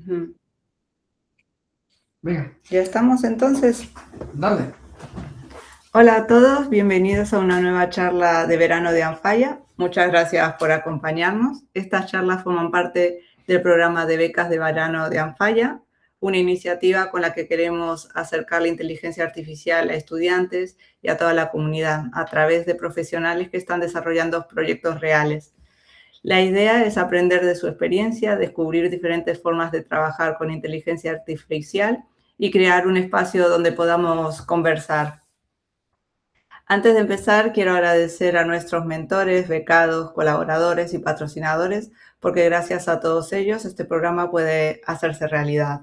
Ujú. Venga, ¿Ya estamos entonces? dale. Hola a todos, bienvenidos a una nueva charla de verano de Anfaya. Muchas gracias por acompañarnos. Estas charlas forman parte del programa de becas de verano de Anfaya, una iniciativa con la que queremos acercar la inteligencia artificial a estudiantes y a toda la comunidad a través de profesionales que están desarrollando proyectos reales. La idea es aprender de su experiencia, descubrir diferentes formas de trabajar con inteligencia artificial y crear un espacio donde podamos conversar. Antes de empezar, quiero agradecer a nuestros mentores, becados, colaboradores y patrocinadores, porque gracias a todos ellos este programa puede hacerse realidad.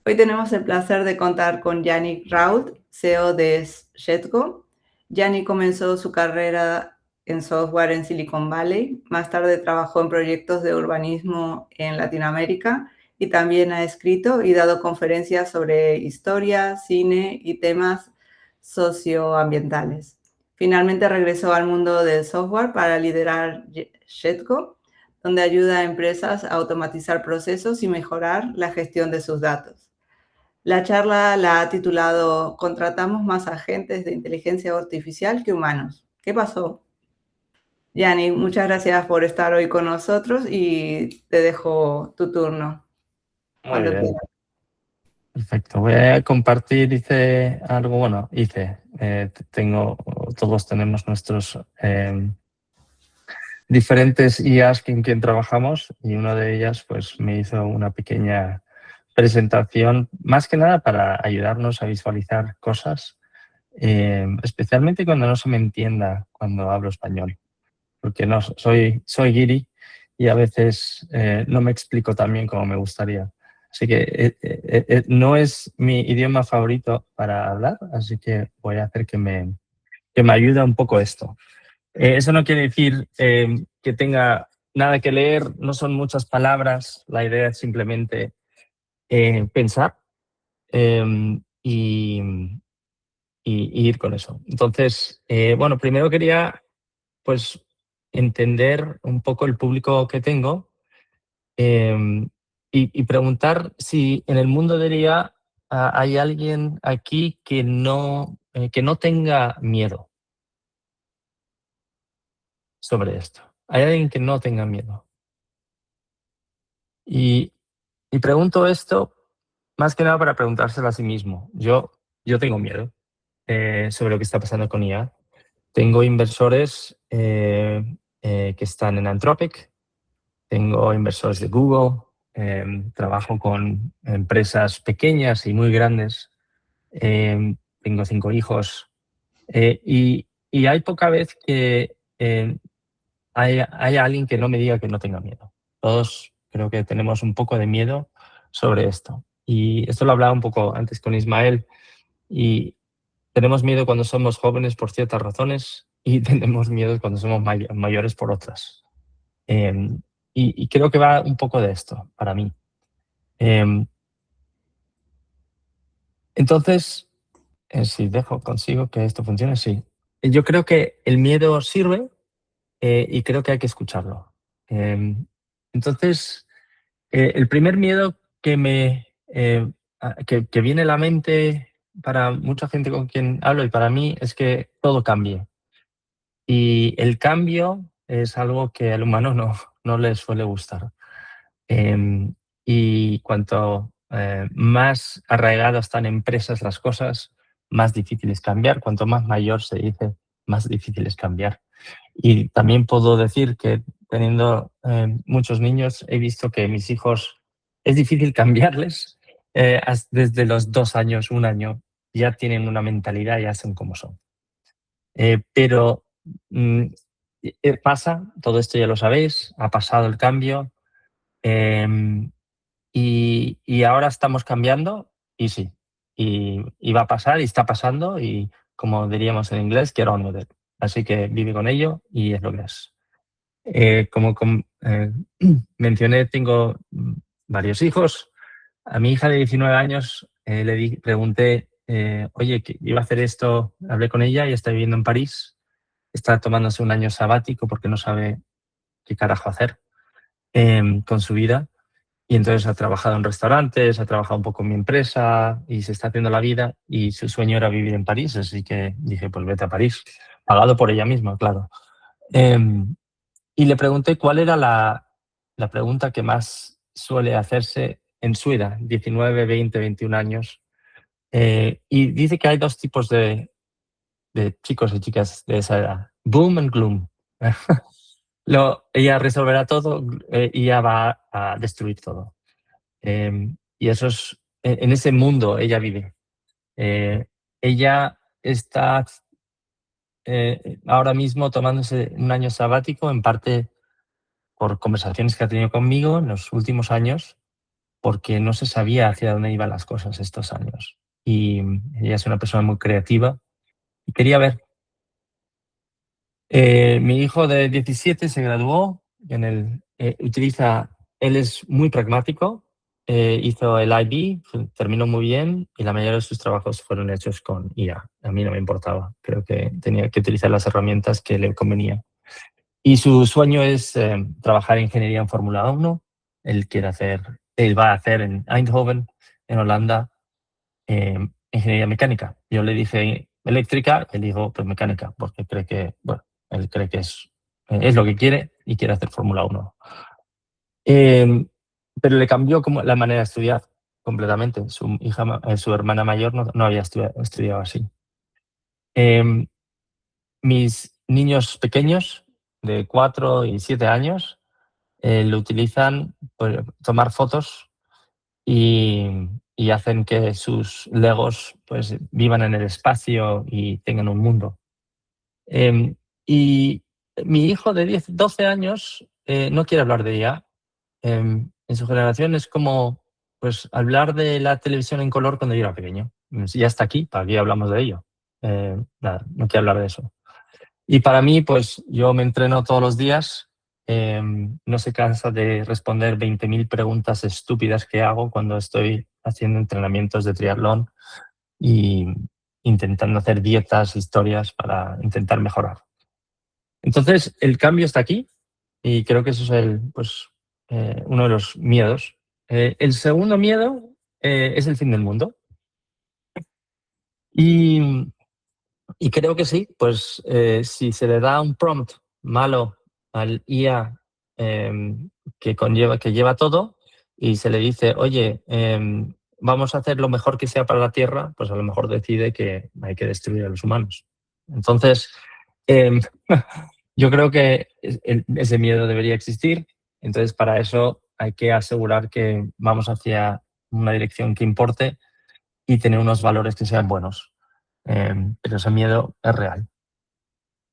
Hoy tenemos el placer de contar con Yannick Raud, CEO de Jetco. Yannick comenzó su carrera en software en Silicon Valley. Más tarde trabajó en proyectos de urbanismo en Latinoamérica y también ha escrito y dado conferencias sobre historia, cine y temas socioambientales. Finalmente regresó al mundo del software para liderar Jetco, donde ayuda a empresas a automatizar procesos y mejorar la gestión de sus datos. La charla la ha titulado "Contratamos más agentes de inteligencia artificial que humanos". ¿Qué pasó? Yani, muchas gracias por estar hoy con nosotros y te dejo tu turno Muy cuando bien, quieras. perfecto. Voy a compartir, todos tenemos nuestros diferentes IAs con quien trabajamos y una de ellas pues me hizo una pequeña presentación, más que nada para ayudarnos a visualizar cosas, especialmente cuando no se me entienda cuando hablo español, porque no soy guiri y a veces no me explico tan bien como me gustaría. Así que no es mi idioma favorito para hablar, así que voy a hacer que me ayude un poco esto. Eso no quiere decir que tenga nada que leer, no son muchas palabras, la idea es simplemente pensar y ir con eso. Entonces, bueno, primero quería pues entender un poco el público que tengo y preguntar si en el mundo de IA hay alguien aquí que no tenga miedo sobre esto. ¿Hay alguien que no tenga miedo? Y pregunto esto más que nada para preguntárselo a sí mismo. Yo tengo miedo sobre lo que está pasando con IA. Tengo inversores que están en Anthropic, tengo inversores de Google, trabajo con empresas pequeñas y muy grandes, tengo 5 hijos y hay poca vez que hay alguien que no me diga que no tenga miedo. Todos creo que tenemos un poco de miedo sobre esto. Y esto lo hablaba un poco antes con Ismael. Y tenemos miedo cuando somos jóvenes por ciertas razones y tenemos miedo cuando somos mayores por otras. Y creo que va un poco de esto para mí. Entonces, si consigo que esto funcione, sí. Yo creo que el miedo sirve y creo que hay que escucharlo. Entonces, el primer miedo que viene a la mente para mucha gente con quien hablo y para mí es que todo cambie. Y el cambio es algo que al humano no le suele gustar. Y cuanto más arraigadas están empresas las cosas, más difícil es cambiar. Cuanto más mayor se dice, más difícil es cambiar. Y también puedo decir que teniendo muchos niños, he visto que mis hijos es difícil cambiarles. Desde los 2 años, 1 año, ya tienen una mentalidad, ya son como son. Pero pasa, todo esto ya lo sabéis, ha pasado el cambio y ahora estamos cambiando y sí, y va a pasar y está pasando y como diríamos en inglés, get on with it. Así que vive con ello y es lo que es. Como mencioné, tengo varios hijos. A mi hija de 19 años le pregunté, oye, que iba a hacer esto, hablé con ella y está viviendo en París, está tomándose un año sabático porque no sabe qué carajo hacer con su vida. Y entonces ha trabajado en restaurantes, ha trabajado un poco en mi empresa y se está haciendo la vida. Y su sueño era vivir en París, así que dije, pues vete a París. Pagado por ella misma, claro. Y le pregunté cuál era la pregunta que más suele hacerse en su edad, 19, 20, 21 años. Y dice que hay dos tipos de chicos y chicas de esa edad. Boom and gloom. Ella resolverá todo y ella va a destruir todo. Y eso es, en ese mundo ella vive. Ella está ahora mismo tomándose un año sabático, en parte por conversaciones que ha tenido conmigo en los últimos años, porque no se sabía hacia dónde iban las cosas estos años. Y ella es una persona muy creativa y quería ver. Mi hijo de 17 se graduó él es muy pragmático, hizo el IB, terminó muy bien y la mayoría de sus trabajos fueron hechos con IA. A mí no me importaba, creo que tenía que utilizar las herramientas que le convenía. Y su sueño es trabajar en ingeniería en Fórmula 1. Él va a hacer en Eindhoven, en Holanda, ingeniería mecánica. Yo le dije eléctrica, él dijo pues mecánica, porque cree que, bueno, él cree que es lo que quiere y quiere hacer Fórmula 1. Pero le cambió como la manera de estudiar completamente. Su hermana mayor no había estudiado así. Mis niños pequeños de 4 y 7 años lo utilizan para tomar fotos y hacen que sus legos pues, vivan en el espacio y tengan un mundo. Y mi hijo de 10, 12 años no quiere hablar de ella. En su generación es como pues, hablar de la televisión en color cuando yo era pequeño. Ya está aquí, ¿para qué hablamos de ello? Nada, no quiere hablar de eso. Y para mí, pues yo me entreno todos los días. No se cansa de responder 20.000 preguntas estúpidas que hago cuando estoy haciendo entrenamientos de triatlón y intentando hacer dietas, historias para intentar mejorar. Entonces, el cambio está aquí y creo que eso es uno de los miedos. El segundo miedo es el fin del mundo. Y Y creo que sí, pues si se le da un prompt malo al IA que lleva todo y se le dice, oye, vamos a hacer lo mejor que sea para la Tierra, pues a lo mejor decide que hay que destruir a los humanos. Entonces, em, yo creo que ese miedo debería existir. Entonces, para eso hay que asegurar que vamos hacia una dirección que importe y tener unos valores que sean buenos. Pero ese miedo es real.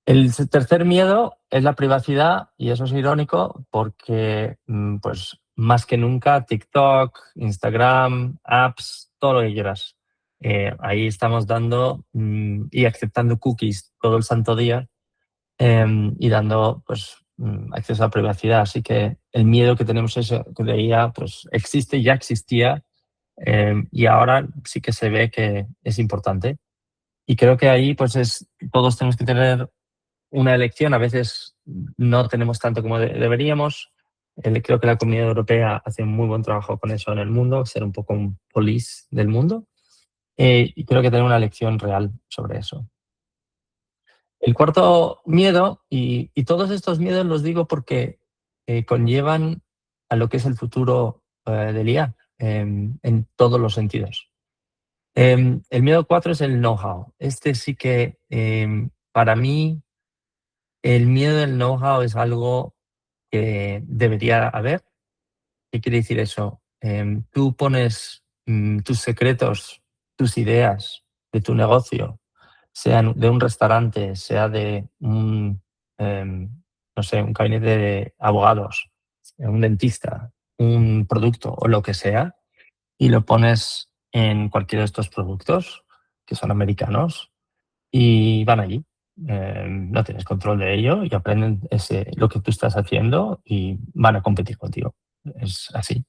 El tercer miedo es la privacidad y eso es irónico porque pues más que nunca TikTok, Instagram, apps, todo lo que quieras. Ahí estamos dando y aceptando cookies todo el santo día y dando pues acceso a privacidad. Así que el miedo que tenemos de IA pues existe, ya existía y ahora sí que se ve que es importante. Y creo que ahí pues todos tenemos que tener una elección. A veces no tenemos tanto como deberíamos. Creo que la Comunidad Europea hace un muy buen trabajo con eso en el mundo, ser un poco un police del mundo. Y creo que tener una elección real sobre eso. El cuarto miedo, y todos estos miedos los digo porque conllevan a lo que es el futuro del IA en todos los sentidos. El miedo 4 es el know-how. Este sí que para mí el miedo del know-how es algo que debería haber. ¿Qué quiere decir eso? Tú pones tus secretos, tus ideas de tu negocio, sea de un restaurante, sea de no sé, un gabinete de abogados, un dentista, un producto o lo que sea, y lo pones en cualquiera de estos productos que son americanos y van allí. No tienes control de ello y aprenden lo que tú estás haciendo y van a competir contigo. Es así.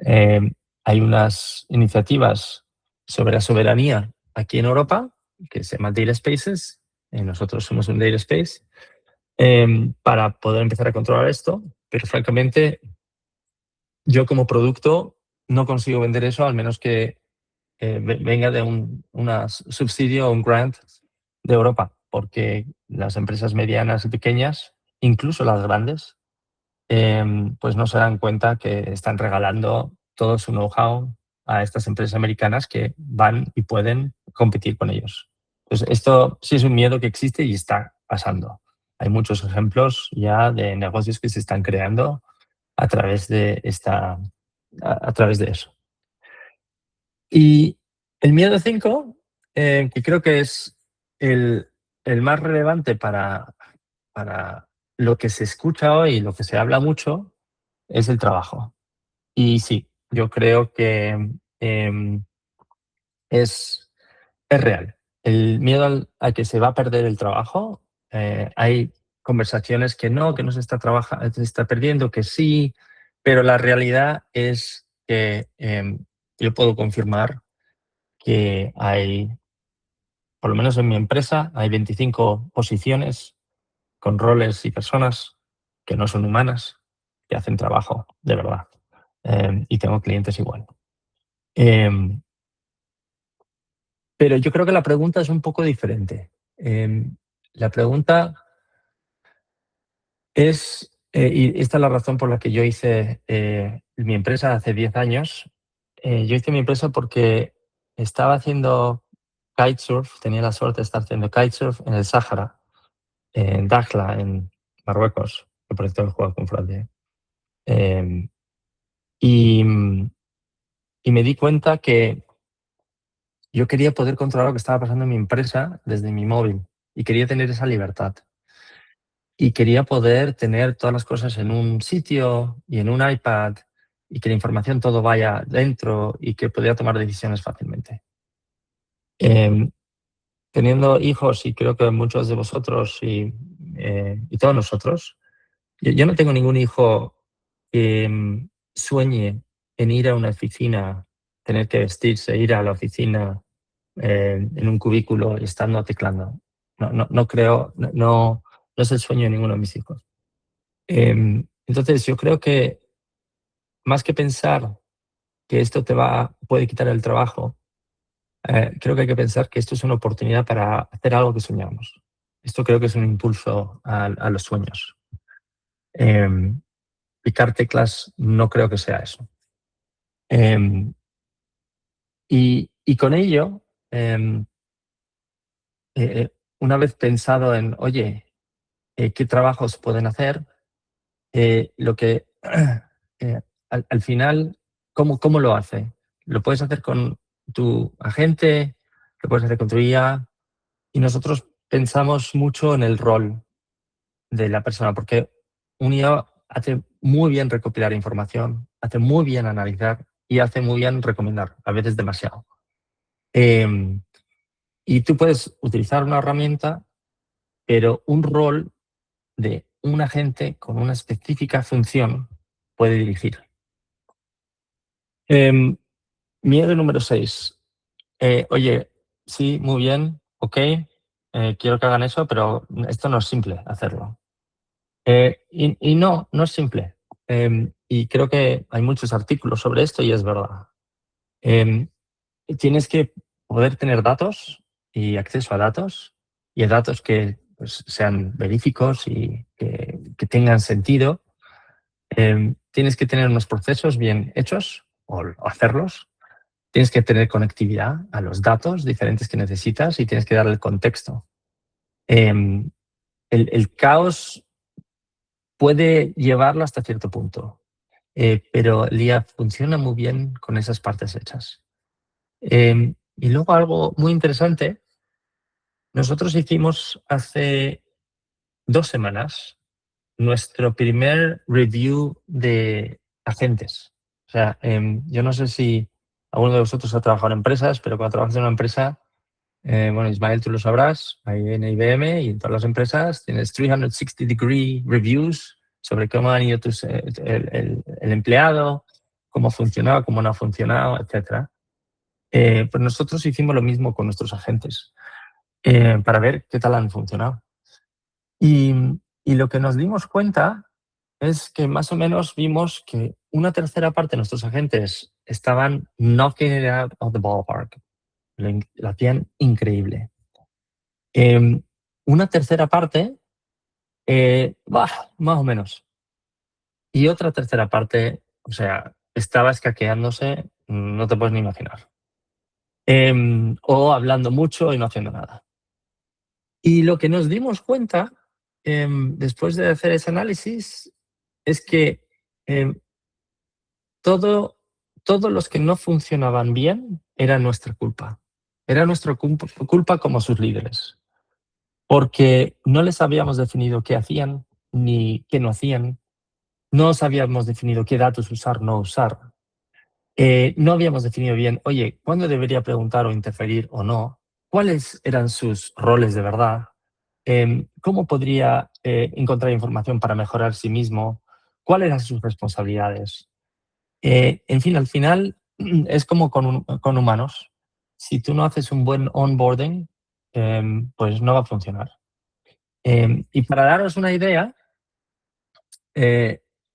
Eh, Hay unas iniciativas sobre la soberanía aquí en Europa que se llama Data Spaces. Nosotros somos un Data Space para poder empezar a controlar esto, pero francamente yo como producto no consigo vender eso, al menos que venga de un subsidio o un grant de Europa, porque las empresas medianas y pequeñas, incluso las grandes, pues no se dan cuenta que están regalando todo su know-how a estas empresas americanas que van y pueden competir con ellos. Pues esto sí es un miedo que existe y está pasando. Hay muchos ejemplos ya de negocios que se están creando a través de a través de eso. Y el miedo 5, que creo que es el más relevante para lo que se escucha hoy y lo que se habla mucho, es el trabajo. Y sí, yo creo que es, es real. El miedo a que se va a perder el trabajo, hay conversaciones que no se está perdiendo, que sí, pero la realidad es que yo puedo confirmar que hay, por lo menos en mi empresa, hay 25 posiciones con roles y personas que no son humanas, que hacen trabajo de verdad. Y tengo clientes igual. Pero yo creo que la pregunta es un poco diferente. La pregunta es, y esta es la razón por la que yo hice mi empresa hace 10 años. Yo hice mi empresa porque estaba haciendo kitesurf, tenía la suerte de estar haciendo kitesurf en el Sáhara, en Dakhla, en Marruecos, que por cierto he jugado con Francia. Y, y me di cuenta que yo quería poder controlar lo que estaba pasando en mi empresa desde mi móvil y quería tener esa libertad. Y quería poder tener todas las cosas en un sitio y en un iPad y que la información todo vaya dentro y que pudiera tomar decisiones fácilmente. Teniendo hijos, y creo que muchos de vosotros y todos nosotros, yo no tengo ningún hijo que sueñe en ir a una oficina, tener que vestirse, ir a la oficina en un cubículo y estando teclando. No creo, no es el sueño de ninguno de mis hijos. Entonces, yo creo que más que pensar que esto puede quitar el trabajo, creo que hay que pensar que esto es una oportunidad para hacer algo que soñamos. Esto creo que es un impulso a los sueños. Picar teclas no creo que sea eso. Y con ello, una vez pensado en, oye, ¿qué trabajos pueden hacer? Lo que al final, ¿cómo lo hace? Lo puedes hacer con tu agente, lo puedes hacer con tu IA, y nosotros pensamos mucho en el rol de la persona, porque un IA hace muy bien recopilar información, hace muy bien analizar y hace muy bien recomendar, a veces demasiado. Y tú puedes utilizar una herramienta, pero un rol de un agente con una específica función puede dirigir. Miedo número 6. Oye, sí, muy bien, ok, quiero que hagan eso, pero esto no es simple hacerlo. Y no es simple. Y creo que hay muchos artículos sobre esto y es verdad. Tienes que poder tener datos y acceso a datos y a datos que pues, sean verídicos y que tengan sentido. Tienes que tener unos procesos bien hechos o hacerlos. Tienes que tener conectividad a los datos diferentes que necesitas y tienes que darle el contexto. El caos puede llevarlo hasta cierto punto, pero el IA funciona muy bien con esas partes hechas. Y luego algo muy interesante, nosotros hicimos hace 2 semanas nuestro primer review de agentes. O sea, yo no sé si alguno de vosotros ha trabajado en empresas, pero cuando trabajas en una empresa, bueno, Ismael, tú lo sabrás, ahí en IBM y en todas las empresas tienes 360-degree reviews sobre cómo han ido el empleado, cómo ha funcionado, cómo no ha funcionado, etc. Pues nosotros hicimos lo mismo con nuestros agentes para ver qué tal han funcionado. Y lo que nos dimos cuenta es que más o menos vimos que una tercera parte de nuestros agentes estaban knocking it out of the ballpark. Lo hacían increíble. Una tercera parte, más o menos. Y otra tercera parte, o sea, estaba escaqueándose, no te puedes ni imaginar. O hablando mucho y no haciendo nada. Y lo que nos dimos cuenta, después de hacer ese análisis, es que todos los que no funcionaban bien era nuestra culpa. Era nuestra culpa como sus líderes. Porque no les habíamos definido qué hacían ni qué no hacían. No os habíamos definido qué datos usar, no usar. No habíamos definido bien, oye, ¿cuándo debería preguntar o interferir o no? ¿Cuáles eran sus roles de verdad? ¿Cómo podría encontrar información para mejorar sí mismo? ¿Cuáles eran sus responsabilidades? En fin, al final es como con humanos. Si tú no haces un buen onboarding, pues no va a funcionar. Y para daros una idea,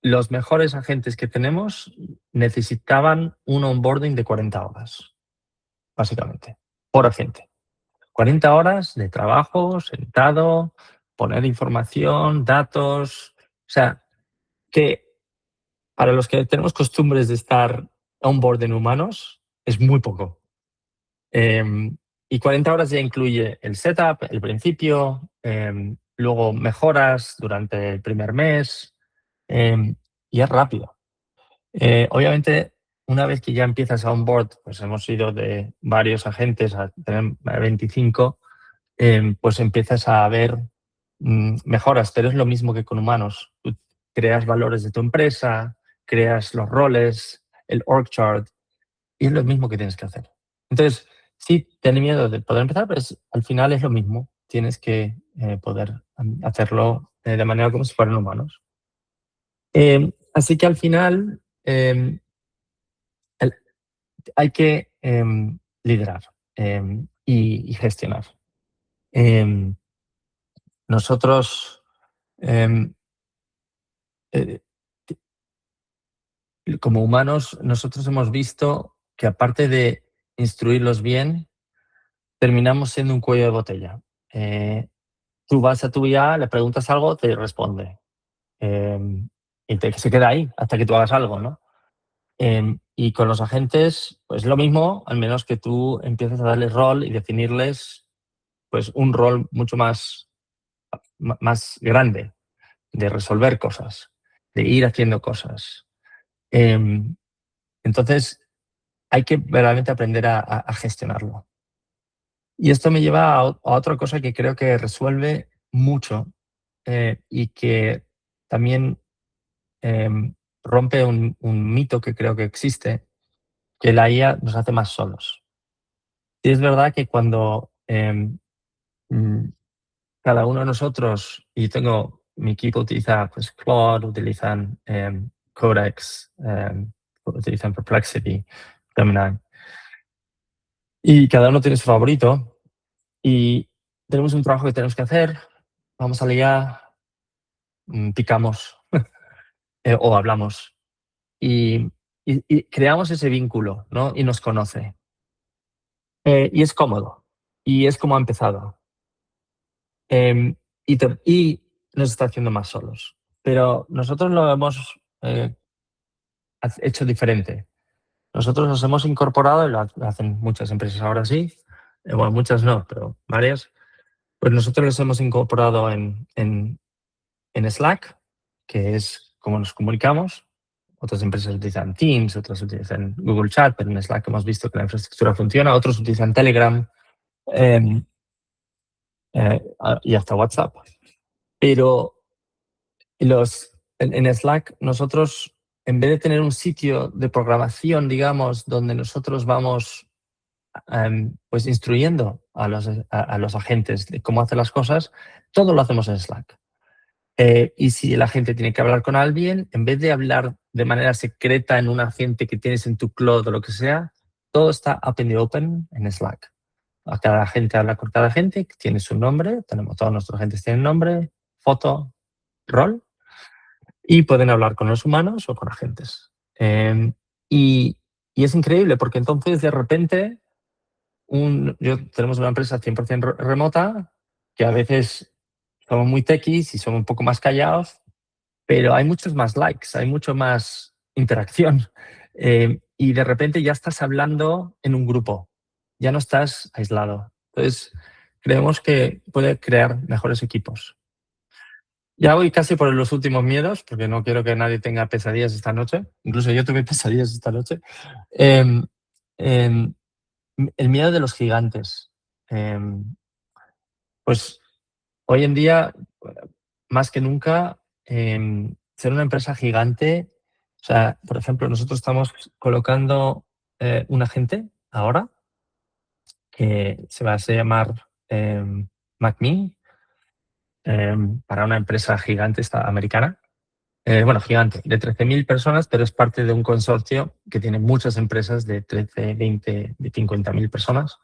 los mejores agentes que tenemos necesitaban un onboarding de 40 horas, básicamente, por agente. 40 horas de trabajo, sentado, poner información, datos. O sea, que para los que tenemos costumbres de estar onboarding humanos, es muy poco. Y 40 horas ya incluye el setup, el principio, luego mejoras durante el primer mes, y es rápido. Obviamente, una vez que ya empiezas a onboard, pues hemos ido de varios agentes a tener 25, pues empiezas a ver mejoras, pero es lo mismo que con humanos. Tú creas valores de tu empresa, creas los roles, el org chart, y es lo mismo que tienes que hacer. Entonces, sí, ten miedo de poder empezar, pero al final es lo mismo. Tienes que poder hacerlo de manera como si fueran humanos. Así que al final hay que liderar y gestionar. Nosotros, em, eh, como humanos, nosotros hemos visto que aparte de instruirlos bien, terminamos siendo un cuello de botella. Tú vas a tu IA, le preguntas algo, te responde. Y se queda ahí hasta que tú hagas algo, ¿no? Y con los agentes, pues lo mismo, al menos que tú empieces a darles rol y definirles pues un rol mucho más grande de resolver cosas, de ir haciendo cosas. Entonces, hay que verdaderamente aprender a gestionarlo. Y esto me lleva a otra cosa que creo que resuelve mucho y que también rompe un mito que creo que existe, que la IA nos hace más solos. Y es verdad que cuando mm, cada uno de nosotros, y tengo, mi equipo utiliza pues, Claude, utilizan Codex, utilizan Perplexity, Gemini, y cada uno tiene su favorito, y tenemos un trabajo que tenemos que hacer, vamos a la IA, picamos o hablamos, y creamos ese vínculo, ¿no? Y nos conoce. Y es cómodo, y es como ha empezado. Y nos está haciendo más solos. Pero nosotros lo hemos hecho diferente. Nosotros nos hemos incorporado, y lo hacen muchas empresas ahora sí, bueno, muchas no, pero varias, pues nosotros los hemos incorporado en Slack, que es como nos comunicamos. Otras empresas utilizan Teams, otras utilizan Google Chat, pero en Slack hemos visto que la infraestructura funciona. Otros utilizan Telegram y hasta WhatsApp. Pero en Slack nosotros, en vez de tener un sitio de programación, digamos, donde nosotros vamos pues instruyendo a los agentes de cómo hacer las cosas, todo lo hacemos en Slack. Y si el agente tiene que hablar con alguien, en vez de hablar de manera secreta en un agente que tienes en tu cloud o lo que sea, todo está up in the open en Slack. A cada agente habla con cada agente, tiene su nombre, todos nuestros agentes tienen nombre, foto, rol, y pueden hablar con los humanos o con agentes. Y, y es increíble porque entonces de repente tenemos una empresa 100% remota que a veces somos muy techies y somos un poco más callados, pero hay muchos más likes, hay mucho más interacción. Y de repente ya estás hablando en un grupo, ya no estás aislado. Entonces, creemos que puede crear mejores equipos. Ya voy casi por los últimos miedos, porque no quiero que nadie tenga pesadillas esta noche. Incluso yo tuve pesadillas esta noche. Em, em, el miedo de los gigantes. Em, pues hoy en día, más que nunca, ser una empresa gigante, o sea, por ejemplo, nosotros estamos colocando un agente ahora que se va a llamar MacMe, para una empresa gigante americana. Bueno, gigante, de 13.000 personas, pero es parte de un consorcio que tiene muchas empresas de 13, 20, de 50.000 personas,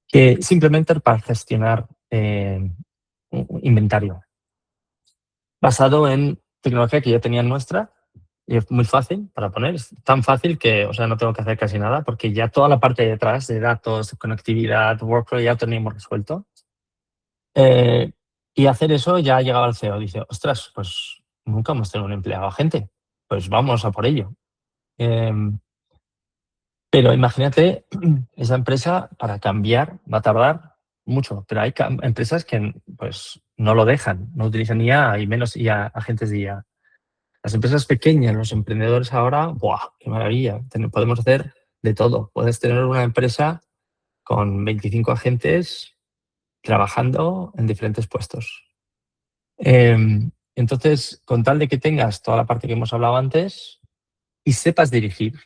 que simplemente para gestionar un inventario basado en tecnología que ya tenían nuestra, y es muy fácil para poner, es tan fácil que, o sea, no tengo que hacer casi nada porque ya toda la parte de detrás de datos, conectividad, workflow ya lo teníamos resuelto. Y hacer eso ya ha llegado al CEO. Dice, ostras, pues nunca hemos tenido un empleado agente, pues vamos a por ello. Pero imagínate, esa empresa para cambiar va a tardar mucho, pero hay empresas que pues no lo dejan, no utilizan IA y menos IA, agentes de IA. Las empresas pequeñas, los emprendedores ahora, ¡buah! ¡Qué maravilla! Podemos hacer de todo. Puedes tener una empresa con 25 agentes trabajando en diferentes puestos. Entonces, con tal de que tengas toda la parte que hemos hablado antes y sepas dirigir,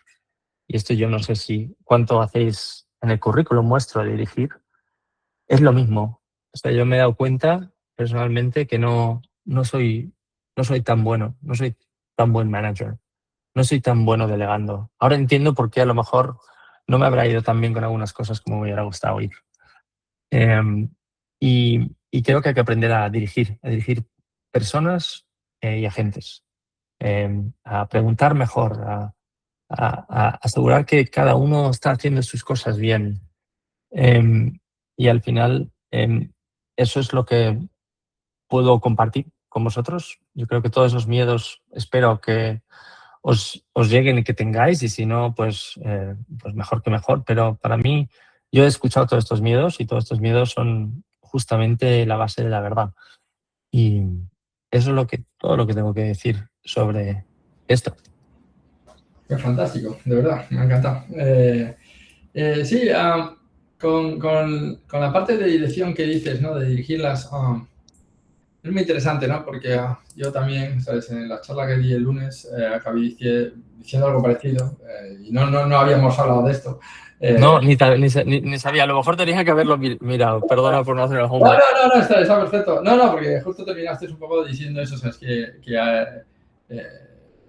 y esto yo no sé si cuánto hacéis en el currículum vuestro de dirigir, es lo mismo. O sea, yo me he dado cuenta personalmente que no soy tan bueno, no soy tan buen manager, no soy tan bueno delegando. Ahora entiendo por qué a lo mejor no me habrá ido tan bien con algunas cosas como me hubiera gustado ir. Y creo que hay que aprender a dirigir personas y agentes, a preguntar mejor, a asegurar que cada uno está haciendo sus cosas bien. Y al final, eso es lo que puedo compartir con vosotros. Yo creo que todos esos miedos espero que os lleguen y que tengáis, y si no, pues mejor que mejor. Pero para mí, yo he escuchado todos estos miedos y todos estos miedos son justamente la base de la verdad. Y eso es todo lo que tengo que decir sobre esto. Qué fantástico, de verdad, me ha encantado. Sí, con la parte de dirección que dices, ¿no? De dirigirlas, es muy interesante, ¿no? Porque yo también, ¿sabes? En la charla que di el lunes, acabé diciendo algo parecido, y no habíamos hablado de esto. No, ni sabía. A lo mejor tenía que haberlo mirado. Perdona por no hacer el homework. No, está perfecto. No, porque justo terminaste un poco diciendo eso, ¿sabes? Que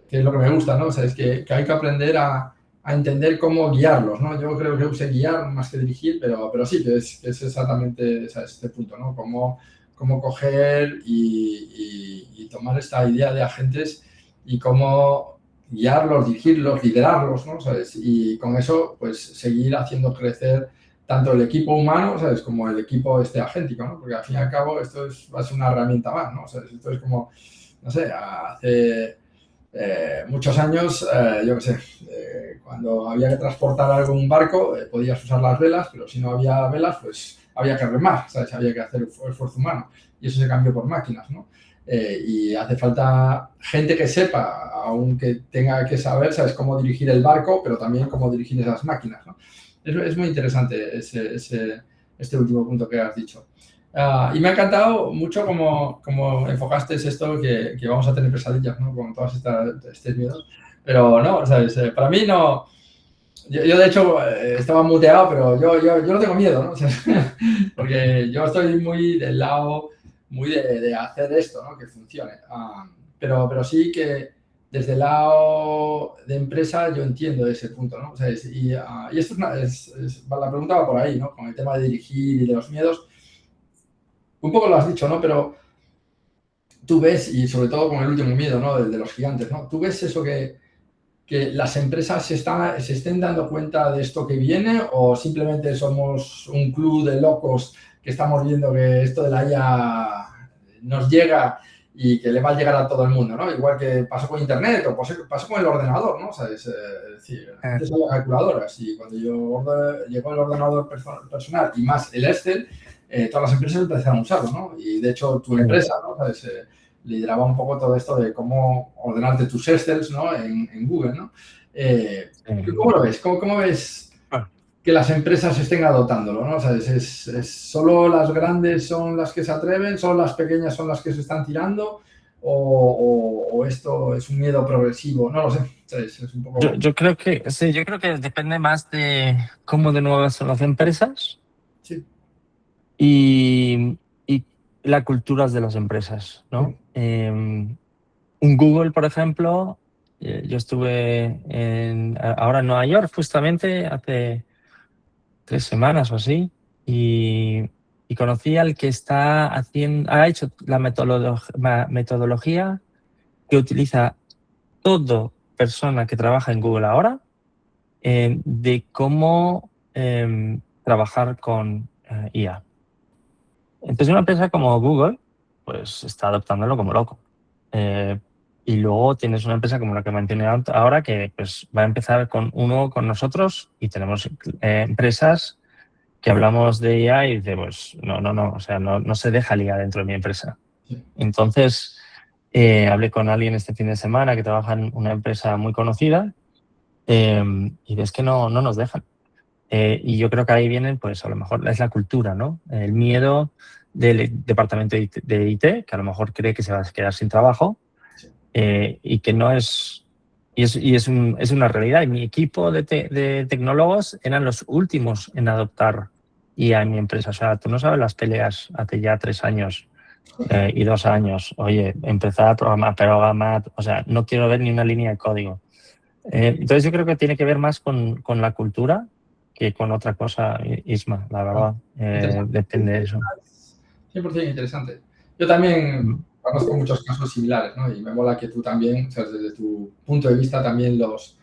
es lo que me gusta, ¿no? O sea, es que hay que aprender a entender cómo guiarlos, ¿no? Yo creo que usé guiar más que dirigir, pero sí, que es exactamente, ¿sabes? Este punto, ¿no? Cómo coger y tomar esta idea de agentes y cómo guiarlos, dirigirlos, liderarlos, ¿no? ¿Sabes? Y con eso, pues, seguir haciendo crecer tanto el equipo humano, ¿sabes? Como el equipo agéntico, ¿no? Porque al fin y al cabo esto va a ser una herramienta más, ¿no? ¿Sabes? Esto es como, no sé, hace muchos años, yo qué sé, cuando había que transportar algo en un barco, podías usar las velas, pero si no había velas, pues había que remar, ¿sabes? Había que hacer el esfuerzo humano. Y eso se cambió por máquinas, ¿no? Y hace falta gente que sepa, aunque tenga que saber, ¿sabes? Cómo dirigir el barco, pero también cómo dirigir esas máquinas, ¿no? Es muy interesante este último punto que has dicho. Y me ha encantado mucho cómo enfocaste esto, que vamos a tener pesadillas, ¿no? Con todas estos miedos. Pero no, ¿sabes? Para mí no. Yo de hecho, estaba muteado, pero yo no tengo miedo, ¿no? O sea, porque yo estoy muy del lado, muy de hacer esto, ¿no? Que funcione. Pero sí que desde el lado de empresa yo entiendo ese punto, ¿no? O sea, y esto la pregunta va por ahí, ¿no? Con el tema de dirigir y de los miedos. Un poco lo has dicho, ¿no? Pero tú ves, y sobre todo con el último miedo, ¿no? De los gigantes, ¿no? Tú ves eso que las empresas se estén dando cuenta de esto que viene, o simplemente somos un club de locos que estamos viendo que esto de la IA nos llega y que le va a llegar a todo el mundo, ¿no? Igual que pasó con Internet o pasó con el ordenador, ¿no? ¿Sabes? Es decir, antes había calculadoras y cuando llegó el ordenador personal y más el Excel, todas las empresas empezaron a usarlo, ¿no? Y de hecho tu empresa, ¿no? ¿Sabes? Lideraba un poco todo esto de cómo ordenarte tus Excels, ¿no? En Google, ¿no? ¿Cómo lo ves? ¿Cómo ves que las empresas estén adoptándolo, ¿no? O sea, ¿solo las grandes son las que se atreven? ¿Solo las pequeñas son las que se están tirando? ¿O esto es un miedo progresivo? No lo sé. ¿Sabes? Es un poco... Yo creo que sí, yo creo que depende más de cómo de nuevas son las empresas. Sí. Y las culturas de las empresas, ¿no? Un Google, por ejemplo, yo estuve ahora en Nueva York justamente hace 3 semanas o así y conocí al que ha hecho la metodología que utiliza toda persona que trabaja en Google ahora de cómo trabajar con IA. Entonces una empresa como Google pues está adoptándolo como loco. Y luego tienes una empresa como la que mantiene ahora que pues va a empezar con nosotros y tenemos empresas que hablamos de IA y dice pues no, o sea, no se deja liar dentro de mi empresa. Entonces hablé con alguien este fin de semana que trabaja en una empresa muy conocida y es que no nos dejan. Y yo creo que ahí vienen, pues a lo mejor es la cultura, ¿no? El miedo del departamento de IT, que a lo mejor cree que se va a quedar sin trabajo y que no es... es una realidad. Y mi equipo de tecnólogos eran los últimos en adoptar IA en mi empresa. O sea, tú no sabes las peleas hace ya 3 años y 2 años. Oye, empezar a programar, o sea, no quiero ver ni una línea de código. Entonces yo creo que tiene que ver más con la cultura que con otra cosa, Isma, la verdad. Depende de eso. 100% interesante. Yo también conozco muchos casos similares, ¿no? Y me mola que tú también, o sea, desde tu punto de vista, también los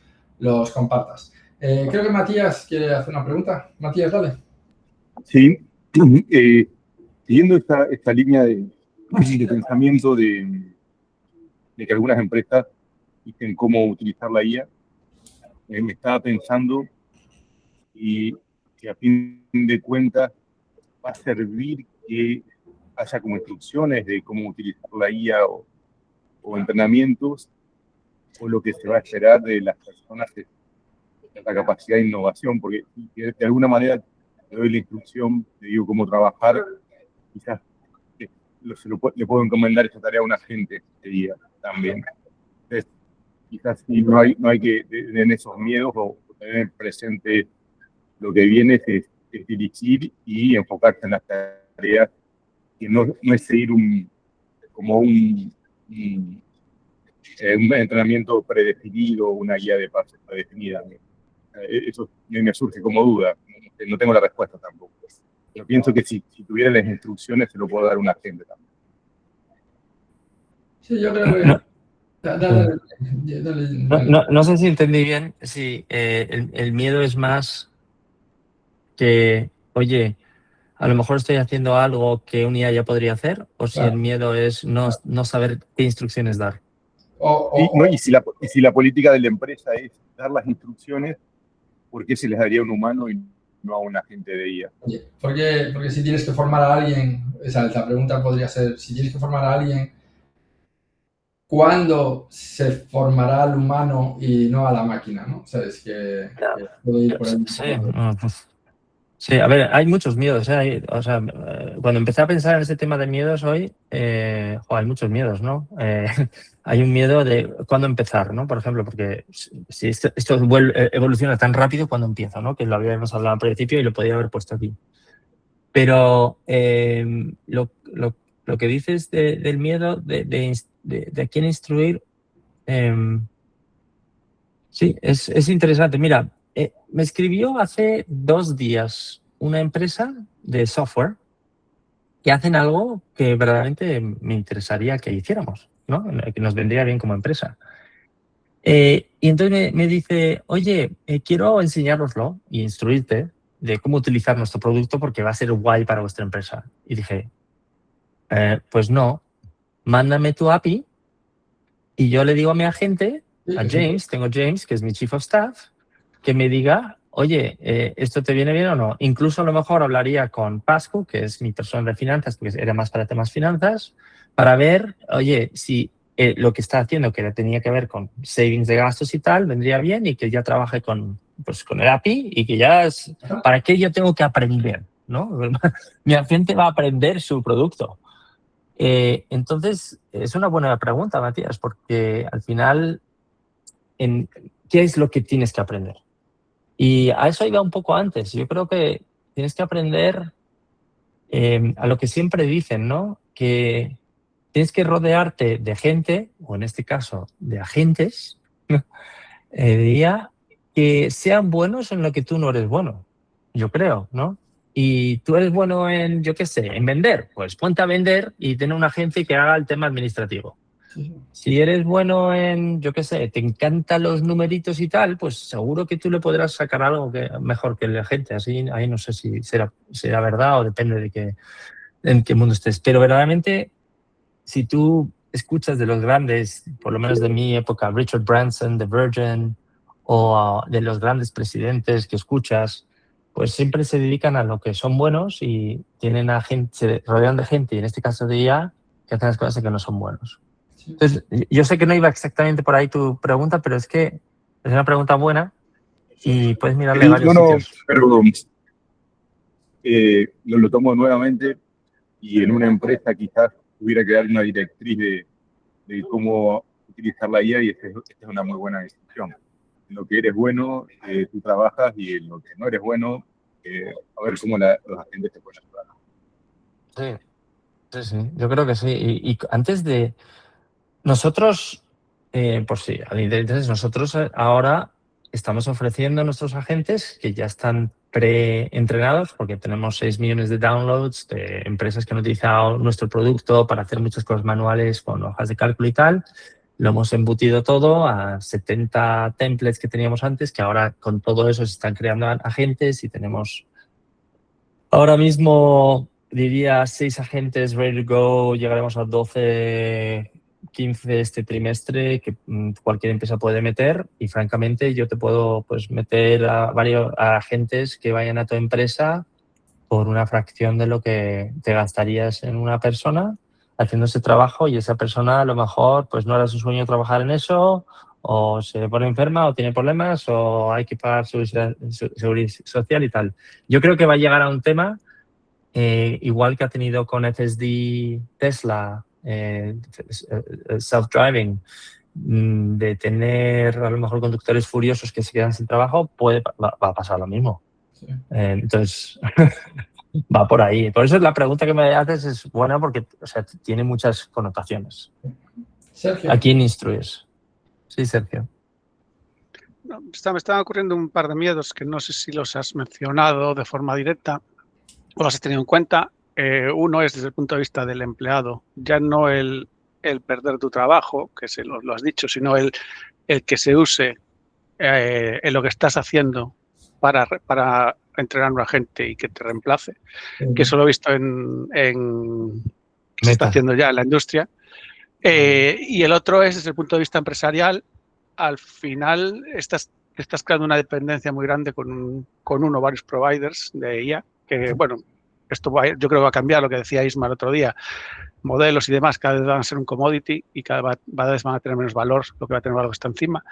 compartas. Creo que Matías quiere hacer una pregunta. Matías, dale. Sí, siguiendo esta línea de pensamiento de que algunas empresas dicen cómo utilizar la IA, me estaba pensando y que a fin de cuentas va a servir que haya como instrucciones de cómo utilizar la IA o entrenamientos, o lo que se va a esperar de las personas es la capacidad de innovación, porque de alguna manera te doy la instrucción, te digo cómo trabajar, quizás le puedo encomendar esa tarea a un agente de IA también. Entonces, quizás sí, no hay que tener esos miedos o tener presente lo que viene es dirigir y enfocarse en las tareas, que no es seguir un entrenamiento predefinido, una guía de pasos predefinida. Eso me surge como duda, no tengo la respuesta tampoco. Pero pienso que si tuviera las instrucciones se lo puedo dar a un agente también. Sí, yo creo que... No sé si entendí bien, si el miedo es más que, oye, a lo mejor estoy haciendo algo que un IA ya podría hacer, o si el miedo es no saber qué instrucciones dar. Y si la política de la empresa es dar las instrucciones, ¿por qué se les daría a un humano y no a un agente de IA? Porque si tienes que formar a alguien, la pregunta podría ser, si tienes que formar a alguien, ¿cuándo se formará al humano y no a la máquina? ¿No? O sea, es que puede ir por ahí. Sí, a ver, hay muchos miedos. O sea, cuando empecé a pensar en este tema de miedos hoy, hay muchos miedos, ¿no? Hay un miedo de cuándo empezar, ¿no? Por ejemplo, porque si esto evoluciona tan rápido, ¿cuándo empieza, ¿no? Que lo habíamos hablado al principio y lo podía haber puesto aquí. Pero lo que dices del miedo de a quién instruir, sí, es interesante. Mira, me escribió hace 2 días una empresa de software que hacen algo que verdaderamente me interesaría que hiciéramos, ¿no? Que nos vendría bien como empresa. Y entonces me dice, oye, quiero enseñároslo y instruirte de cómo utilizar nuestro producto porque va a ser guay para vuestra empresa. Y dije, pues no, mándame tu API y yo le digo a mi agente, a James, tengo James, que es mi Chief of Staff, que me diga, oye, ¿esto te viene bien o no? Incluso a lo mejor hablaría con Pascu, que es mi persona de finanzas, porque era más para temas finanzas, para ver, oye, si lo que está haciendo, que tenía que ver con savings de gastos y tal, vendría bien y que ya trabaje con el API y que ya es, ¿para qué yo tengo que aprender? ¿No? Mi agente va a aprender su producto. Entonces, es una buena pregunta, Matías, porque al final, ¿qué es lo que tienes que aprender? Y a eso iba un poco antes. Yo creo que tienes que aprender a lo que siempre dicen, ¿no? Que tienes que rodearte de gente, o en este caso, de agentes, diría, que sean buenos en lo que tú no eres bueno. Yo creo, ¿no? Y tú eres bueno en, yo qué sé, en vender. Pues ponte a vender y ten un agente que haga el tema administrativo. Si eres bueno en, yo qué sé, te encantan los numeritos y tal, pues seguro que tú le podrás sacar algo mejor que la gente. Así, ahí no sé si será verdad o depende de en qué mundo estés. Pero verdaderamente, si tú escuchas de los grandes, por lo menos de mi época, Richard Branson, de Virgin, o de los grandes presidentes que escuchas, pues siempre se dedican a lo que son buenos y tienen a gente, se rodean de gente, y en este caso de IA, que hacen las cosas que no son buenos. Entonces, yo sé que no iba exactamente por ahí tu pregunta, pero es que es una pregunta buena y puedes mirarle varios sitios. Pero lo tomo nuevamente y en una empresa quizás hubiera que dar una directriz de cómo utilizar la IA y esta es una muy buena decisión. En lo que eres bueno, tú trabajas y en lo que no eres bueno, a ver cómo los agentes te pueden ayudar. Sí, yo creo que sí. Y antes de... Nosotros, pues sí, entonces nosotros ahora estamos ofreciendo a nuestros agentes que ya están pre-entrenados porque tenemos 6 millones de downloads de empresas que han utilizado nuestro producto para hacer muchas cosas manuales con hojas de cálculo y tal. Lo hemos embutido todo a 70 templates que teníamos antes, que ahora con todo eso se están creando agentes y tenemos ahora mismo, diría, 6 agentes ready to go, llegaremos a 12, 15 este trimestre que cualquier empresa puede meter y francamente yo te puedo pues meter a varios agentes que vayan a tu empresa por una fracción de lo que te gastarías en una persona haciendo ese trabajo y esa persona a lo mejor pues no era su sueño trabajar en eso o se pone enferma o tiene problemas o hay que pagar seguridad social y tal. Yo creo que va a llegar a un tema igual que ha tenido con FSD Tesla, self-driving, de tener a lo mejor conductores furiosos que se quedan sin trabajo, va a pasar lo mismo. Sí. Entonces, va por ahí. Por eso la pregunta que me haces es buena porque o sea, tiene muchas connotaciones. Sergio. ¿A quién instruyes? Sí, Sergio. No, me estaban ocurriendo un par de miedos que no sé si los has mencionado de forma directa o los has tenido en cuenta. Uno es desde el punto de vista del empleado, ya no el perder tu trabajo, que lo has dicho, sino el que se use en lo que estás haciendo para entrenar a una gente y que te reemplace, que eso lo he visto que se está haciendo ya en la industria. Y el otro es desde el punto de vista empresarial, al final estás creando una dependencia muy grande con uno o varios providers de IA, que bueno, esto yo creo que va a cambiar, lo que decía Isma el otro día, modelos y demás cada vez van a ser un commodity y cada vez van a tener menos valor, lo que va a tener valor está encima,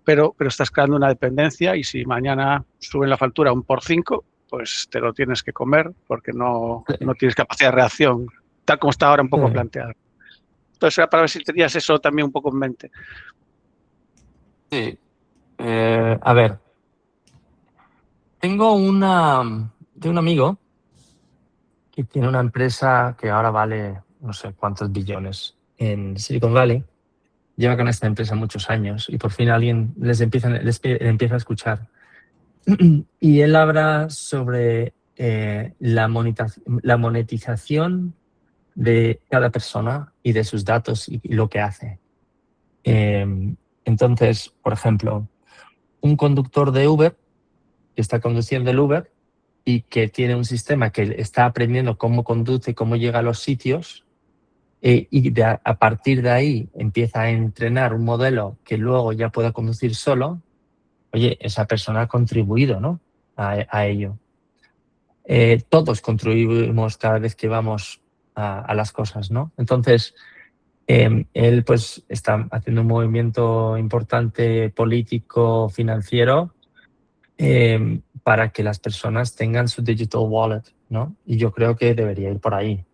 pero estás creando una dependencia y si mañana suben la factura un por 5, pues te lo tienes que comer porque no tienes capacidad de reacción, tal como está ahora un poco planteado. Entonces era para ver si tenías eso también un poco en mente. Sí. A ver, tengo un amigo que tiene una empresa que ahora vale no sé cuántos billones en Silicon Valley. Lleva con esta empresa muchos años y por fin alguien les empieza a escuchar. Y él habla sobre la monetización de cada persona y de sus datos y lo que hace. Entonces, por ejemplo, un conductor de Uber que está conduciendo el Uber y que tiene un sistema que está aprendiendo cómo conduce, cómo llega a los sitios, a partir de ahí empieza a entrenar un modelo que luego ya pueda conducir solo. Oye, esa persona ha contribuido, ¿no?, a ello. Todos contribuimos cada vez que vamos a las cosas, ¿no? Entonces, él pues está haciendo un movimiento importante político, financiero, para que las personas tengan su digital wallet, ¿no? Y yo creo que debería ir por ahí,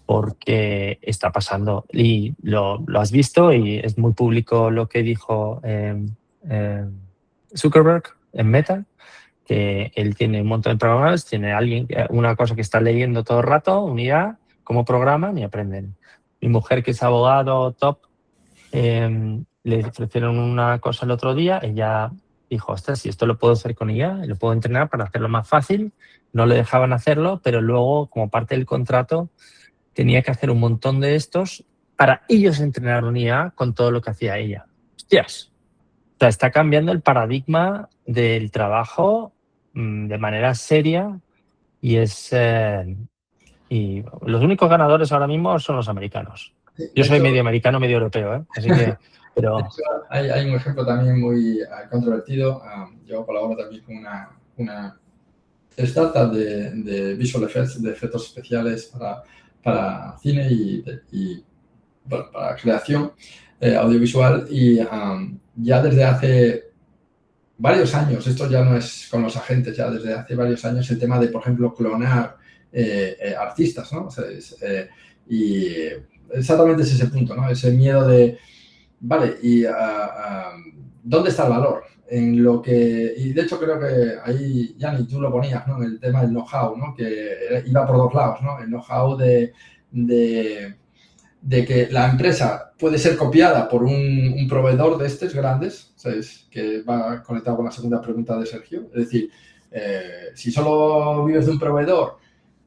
porque está pasando. Y lo has visto y es muy público lo que dijo Zuckerberg en Meta, que él tiene un montón de programas, tiene una cosa que está leyendo todo el rato, un IA, cómo programan y aprenden. Mi mujer, que es abogado top, le ofrecieron una cosa el otro día, ella dijo, ostras, si esto lo puedo hacer con IA, lo puedo entrenar para hacerlo más fácil. No le dejaban hacerlo, pero luego, como parte del contrato, tenía que hacer un montón de estos para ellos entrenar un IA con todo lo que hacía ella. Hostias. O sea, está cambiando el paradigma del trabajo de manera seria y y los únicos ganadores ahora mismo son los americanos. Yo soy medio americano, medio europeo, ¿eh? Así que, pero... Hay un ejemplo también muy controvertido. Yo colaboro también con una startup de visual effects, de efectos especiales para cine y para creación audiovisual. Y ya desde hace varios años, esto ya no es con los agentes, ya desde hace varios años el tema de, por ejemplo, clonar artistas, ¿no? O sea, y exactamente es ese punto, ¿no? Ese miedo de, vale, y ¿dónde está el valor? En lo que, y de hecho creo que ahí, Yanni, tú lo ponías, ¿no?, en el tema del know-how, ¿no?, que iba por dos lados, ¿no? El know-how de que la empresa puede ser copiada por un proveedor de estos grandes, ¿sabes?, que va conectado con la segunda pregunta de Sergio. Es decir, si solo vives de un proveedor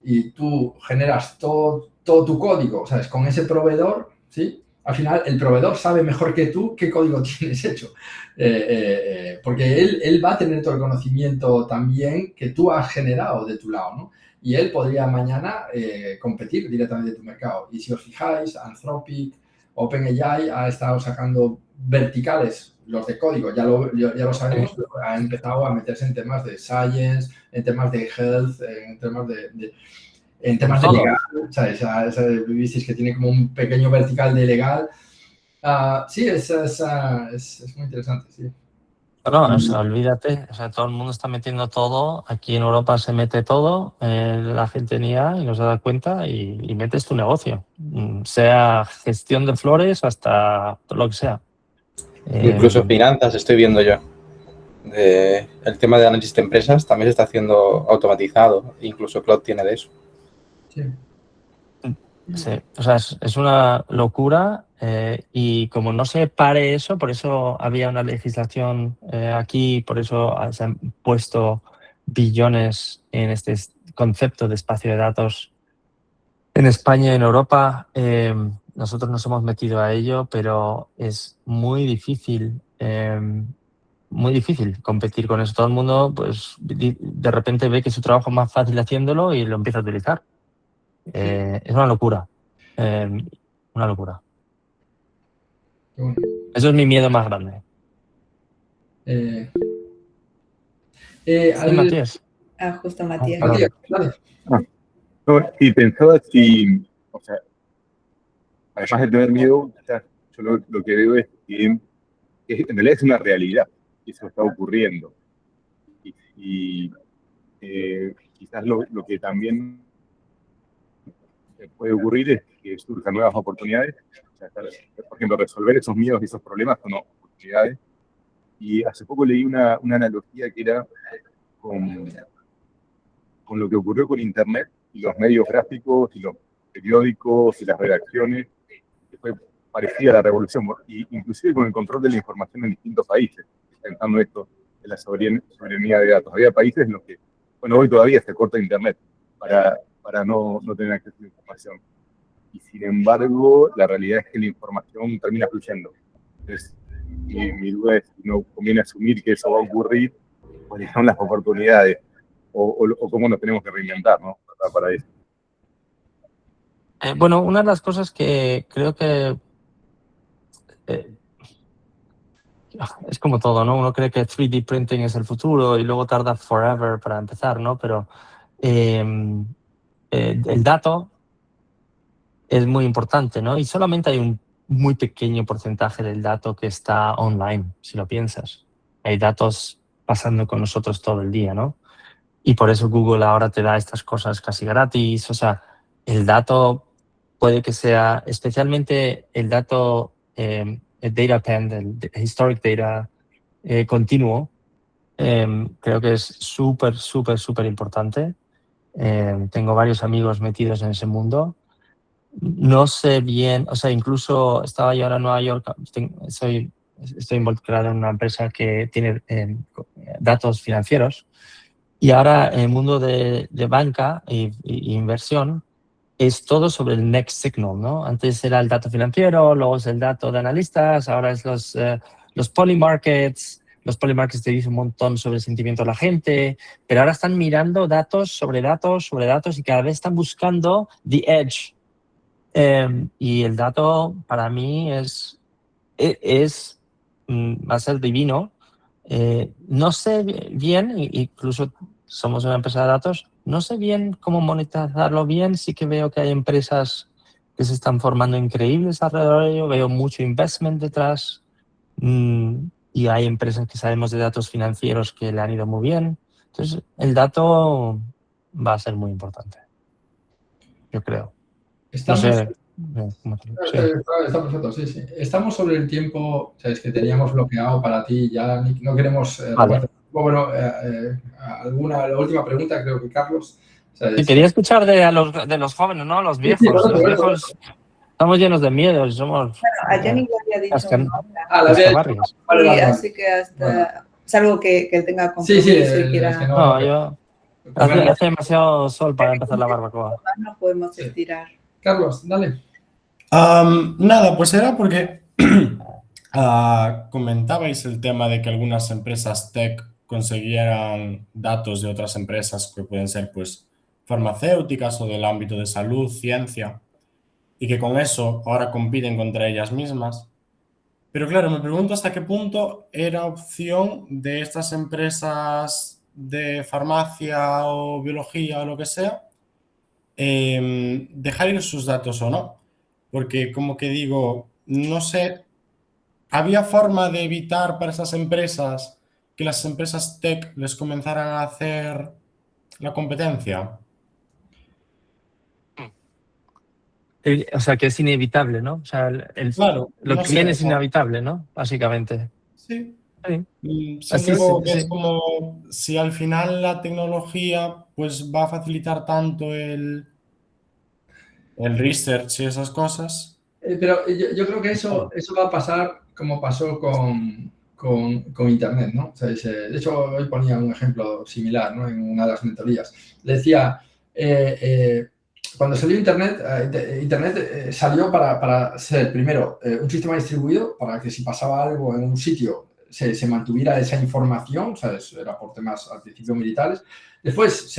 y tú generas todo tu código, ¿sabes?, con ese proveedor, ¿sí?, al final el proveedor sabe mejor que tú qué código tienes hecho, porque él va a tener todo el conocimiento también que tú has generado de tu lado, ¿no? Y él podría mañana competir directamente de tu mercado. Y si os fijáis, Anthropic, OpenAI ha estado sacando verticales, los de código, ya lo sabemos, pero ha empezado a meterse en temas de science, en temas de health, en temas de legal, ¿sabes? Visteis que tiene como un pequeño vertical de legal. Sí, es muy interesante, sí. No, o sea, olvídate, o sea, todo el mundo está metiendo todo, aquí en Europa se mete todo, la gente en IA y no se da cuenta y metes tu negocio, sea gestión de flores hasta lo que sea. Incluso finanzas estoy viendo yo. El tema de análisis de empresas también se está haciendo automatizado, incluso Cloud tiene de eso. Sí. Sí, o sea, es una locura y como no se pare eso, por eso había una legislación aquí, por eso se han puesto billones en este concepto de espacio de datos en España y en Europa. Nosotros nos hemos metido a ello, pero es muy difícil competir con eso. Todo el mundo, pues, de repente ve que su trabajo es más fácil haciéndolo y lo empieza a utilizar. Es una locura. Una locura. Bueno. Eso es mi miedo más grande. Sí, Matías. Justo Matías. Matías, dale. No, y pensaba si, o sea, además de tener miedo, yo lo que veo es que en realidad es una realidad, y eso está ocurriendo. Y quizás lo que también puede ocurrir es que surjan nuevas oportunidades. O sea, por ejemplo, resolver esos miedos y esos problemas son oportunidades. Y hace poco leí una analogía que era con lo que ocurrió con Internet y los medios gráficos y los periódicos y las redacciones, que fue parecida a la revolución, y inclusive con el control de la información en distintos países, pensando esto de la soberanía de datos. Había países en los que bueno, hoy todavía se corta internet para no tener acceso a la información. Y sin embargo, la realidad es que la información termina fluyendo. Entonces, mi duda es si no conviene asumir que eso va a ocurrir, cuáles son las oportunidades o cómo nos tenemos que reinventar, ¿no? Para eso. Bueno, una de las cosas que creo que es como todo, ¿no? Uno cree que 3D printing es el futuro y luego tarda forever para empezar, ¿no? Pero el dato es muy importante, ¿no? Y solamente hay un muy pequeño porcentaje del dato que está online, si lo piensas. Hay datos pasando con nosotros todo el día, ¿no? Y por eso Google ahora te da estas cosas casi gratis. O sea, el dato puede que sea, especialmente el dato, el data pen, el historic data continuo, creo que es súper, súper, súper importante. Tengo varios amigos metidos en ese mundo. No sé bien, o sea, incluso estaba yo ahora en Nueva York, estoy involucrado en una empresa que tiene datos financieros. Y ahora en el mundo de banca e inversión es todo sobre el next signal, ¿no? Antes era el dato financiero, luego es el dato de analistas, ahora es los polymarkets. Los polymarkets te dicen un montón sobre el sentimiento de la gente, pero ahora están mirando datos sobre datos sobre datos y cada vez están buscando the edge. Y el dato para mí va a ser divino. No sé bien, incluso somos una empresa de datos, no sé bien cómo monetizarlo bien. Sí que veo que hay empresas que se están formando increíbles alrededor de ello, veo mucho investment detrás y hay empresas que sabemos de datos financieros que le han ido muy bien. Entonces, el dato va a ser muy importante, yo creo. Estamos, No sé. Sí. Está perfecto, sí, sí. Estamos sobre el tiempo, sabes, que teníamos bloqueado para ti, ya no queremos... Vale. Bueno, la última pregunta, creo que Carlos... ¿sabes? Sí, quería escuchar de los jóvenes, ¿no? Los viejos. Los viejos estamos llenos de miedo. Somos... Bueno, a Jenny ya había dicho una hora. La había dicho. Sí, así que hasta... Salvo que él tenga compromiso y quiera... No, yo... Hace demasiado sol para empezar la barbacoa. No podemos estirar. Carlos, dale. Nada, pues era porque comentabais el tema de que algunas empresas tech consiguieran datos de otras empresas que pueden ser pues farmacéuticas o del ámbito de salud, ciencia, y que con eso ahora compiten contra ellas mismas. Pero claro, me pregunto hasta qué punto era opción de estas empresas de farmacia o biología o lo que sea dejar ir sus datos o no. Porque como que digo, no sé, ¿había forma de evitar para esas empresas que las empresas tech les comenzaran a hacer la competencia? O sea, que es inevitable, ¿no? O sea, claro, lo no que sé, viene es inevitable, ¿no? Básicamente. Sí. Sí. Siempre es como si al final la tecnología pues va a facilitar tanto el research y esas cosas. Pero yo creo que eso va a pasar como pasó con Internet, ¿no? O sea, de hecho, hoy ponía un ejemplo similar, ¿no? En una de las mentorías. Le decía, cuando salió Internet salió para ser, primero, un sistema distribuido, para que si pasaba algo en un sitio se mantuviera esa información, ¿sabes? Era por temas al principio militares. Después,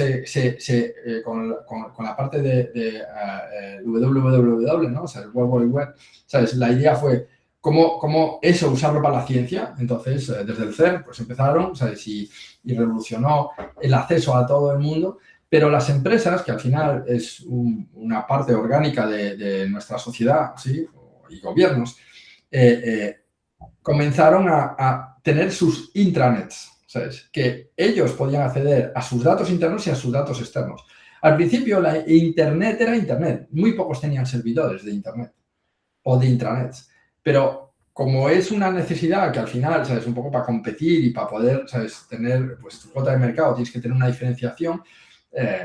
con la parte de www, ¿no? O sea, el World Wide Web, ¿sabes? La idea fue cómo eso usarlo para la ciencia. Entonces, desde el CERN, pues empezaron, ¿sabes? Y revolucionó el acceso a todo el mundo. Pero las empresas, que al final es una parte orgánica de nuestra sociedad, ¿sí? Y gobiernos, comenzaron a tener sus intranets, ¿sabes? Que ellos podían acceder a sus datos internos y a sus datos externos. Al principio, la Internet era Internet. Muy pocos tenían servidores de Internet o de intranets. Pero como es una necesidad que al final, ¿sabes? Un poco para competir y para poder, ¿sabes? Tener pues, tu cuota de mercado, tienes que tener una diferenciación.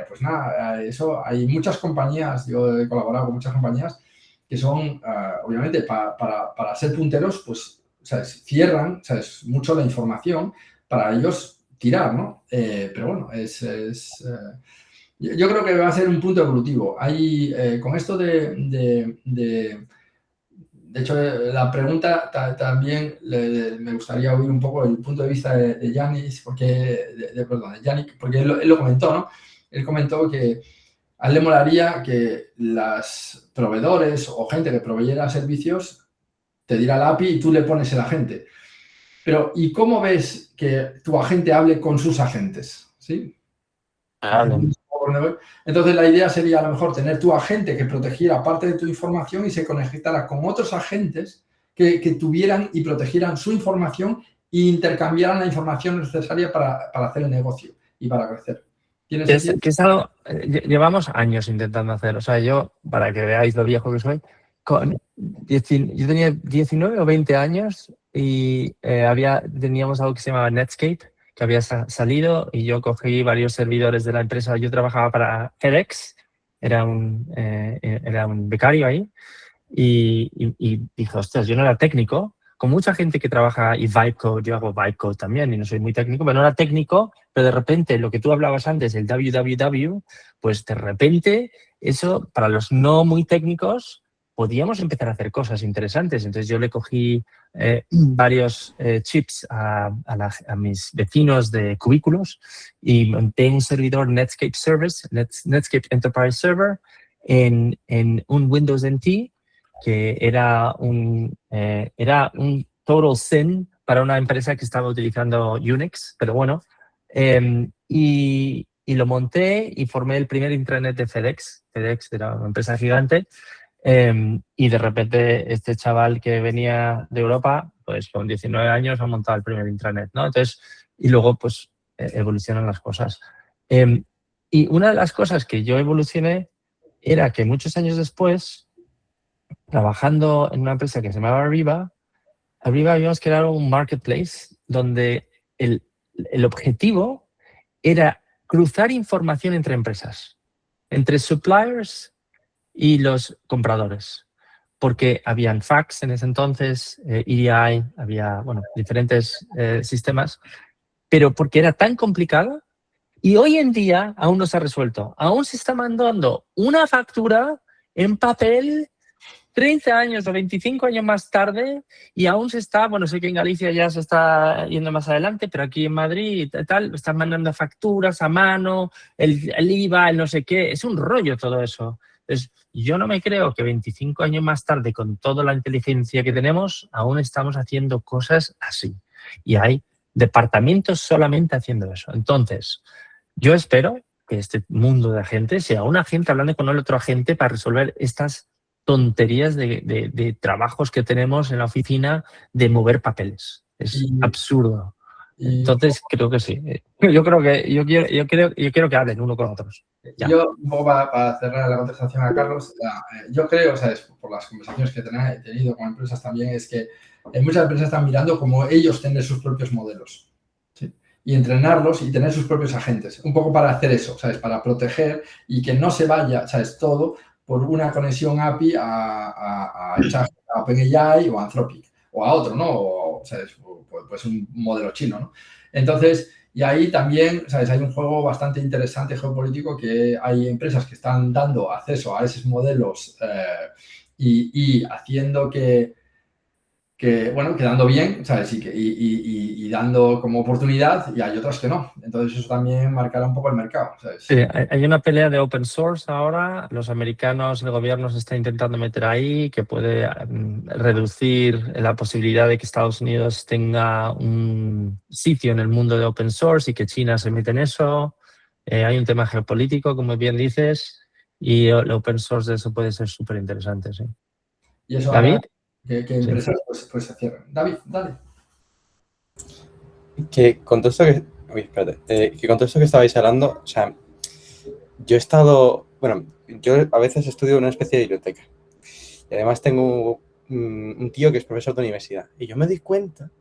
Pues nada, eso hay muchas compañías, yo he colaborado con muchas compañías que son, obviamente, para ser punteros, pues, ¿sabes? Cierran, ¿sabes? Mucho la información para ellos tirar, ¿no? Pero bueno, yo creo que va a ser un punto evolutivo. Con esto de hecho, la pregunta también me gustaría oír un poco el punto de vista de Yannick, porque él lo comentó, ¿no? Él comentó que a él le molaría que los proveedores o gente que proveyera servicios te diera la API y tú le pones el agente. Pero, ¿y cómo ves que tu agente hable con sus agentes? ¿Sí? Entonces, la idea sería a lo mejor tener tu agente que protegiera parte de tu información y se conectara con otros agentes que tuvieran y protegieran su información e intercambiaran la información necesaria para hacer el negocio y para crecer. Que es algo, llevamos años intentando hacer. O sea, yo, para que veáis lo viejo que soy, yo tenía 19 o 20 años y teníamos algo que se llamaba Netscape, que había salido, y yo cogí varios servidores de la empresa. Yo trabajaba para FedEx, era un becario ahí, y dije, ostras, yo no era técnico. Con mucha gente que trabaja y Vibecode, yo hago Vibecode también y no soy muy técnico, pero no era técnico, pero de repente lo que tú hablabas antes, el www, pues de repente eso, para los no muy técnicos, podíamos empezar a hacer cosas interesantes. Entonces yo le cogí varios chips a mis vecinos de cubículos y monté un servidor Netscape Service, Netscape Enterprise Server, en un Windows NT, que era un total sin para una empresa que estaba utilizando Unix, pero bueno. Y lo monté y formé el primer intranet de FedEx. FedEx era una empresa gigante. Y de repente este chaval que venía de Europa, pues con 19 años ha montado el primer intranet, ¿no? Entonces, y luego pues evolucionan las cosas. Y una de las cosas que yo evolucioné era que muchos años después, trabajando en una empresa que se llamaba Arriva habíamos creado un marketplace donde el objetivo era cruzar información entre empresas, entre suppliers y los compradores, porque habían fax en ese entonces, EDI, había diferentes sistemas, pero porque era tan complicado y hoy en día aún no se ha resuelto. Aún se está mandando una factura en papel 30 años o 25 años más tarde y aún se está, sé que en Galicia ya se está yendo más adelante, pero aquí en Madrid y tal, están mandando facturas a mano, el IVA, el no sé qué, es un rollo todo eso. Entonces, yo no me creo que 25 años más tarde, con toda la inteligencia que tenemos, aún estamos haciendo cosas así. Y hay departamentos solamente haciendo eso. Entonces, yo espero que este mundo de agentes sea un agente hablando con el otro agente para resolver estas tonterías de trabajos que tenemos en la oficina de mover papeles. Es absurdo. Entonces, creo que sí. Yo quiero que hablen uno con otros. Ya. Yo, un poco para cerrar la contestación a Carlos, yo creo, por las conversaciones que he tenido con empresas también, es que muchas empresas están mirando como ellos tener sus propios modelos, ¿sí? Y entrenarlos y tener sus propios agentes. Un poco para hacer eso, ¿sabes? Para proteger y que no se vaya, ¿sabes? Todo por una conexión API a OpenAI o a Anthropic o a otro, ¿no? O, ¿sabes? Pues un modelo chino, ¿no? Entonces, y ahí también, ¿sabes? Hay un juego bastante interesante geopolítico, que hay empresas que están dando acceso a esos modelos y haciendo quedando bien, ¿sabes? Y dando como oportunidad, y hay otras que no. Entonces, eso también marcará un poco el mercado, ¿sabes? Sí, hay una pelea de open source ahora. Los americanos, el gobierno se está intentando meter ahí, que puede reducir la posibilidad de que Estados Unidos tenga un sitio en el mundo de open source y que China se mete en eso. Hay un tema geopolítico, como bien dices, y el open source de eso puede ser súper interesante, sí. Y eso ¿David? Que empresas pues se cierran. David, dale. Que con todo esto que estabais hablando, o sea, yo he estado, yo a veces estudio en una especie de biblioteca y además tengo un tío que es profesor de universidad y yo me doy cuenta,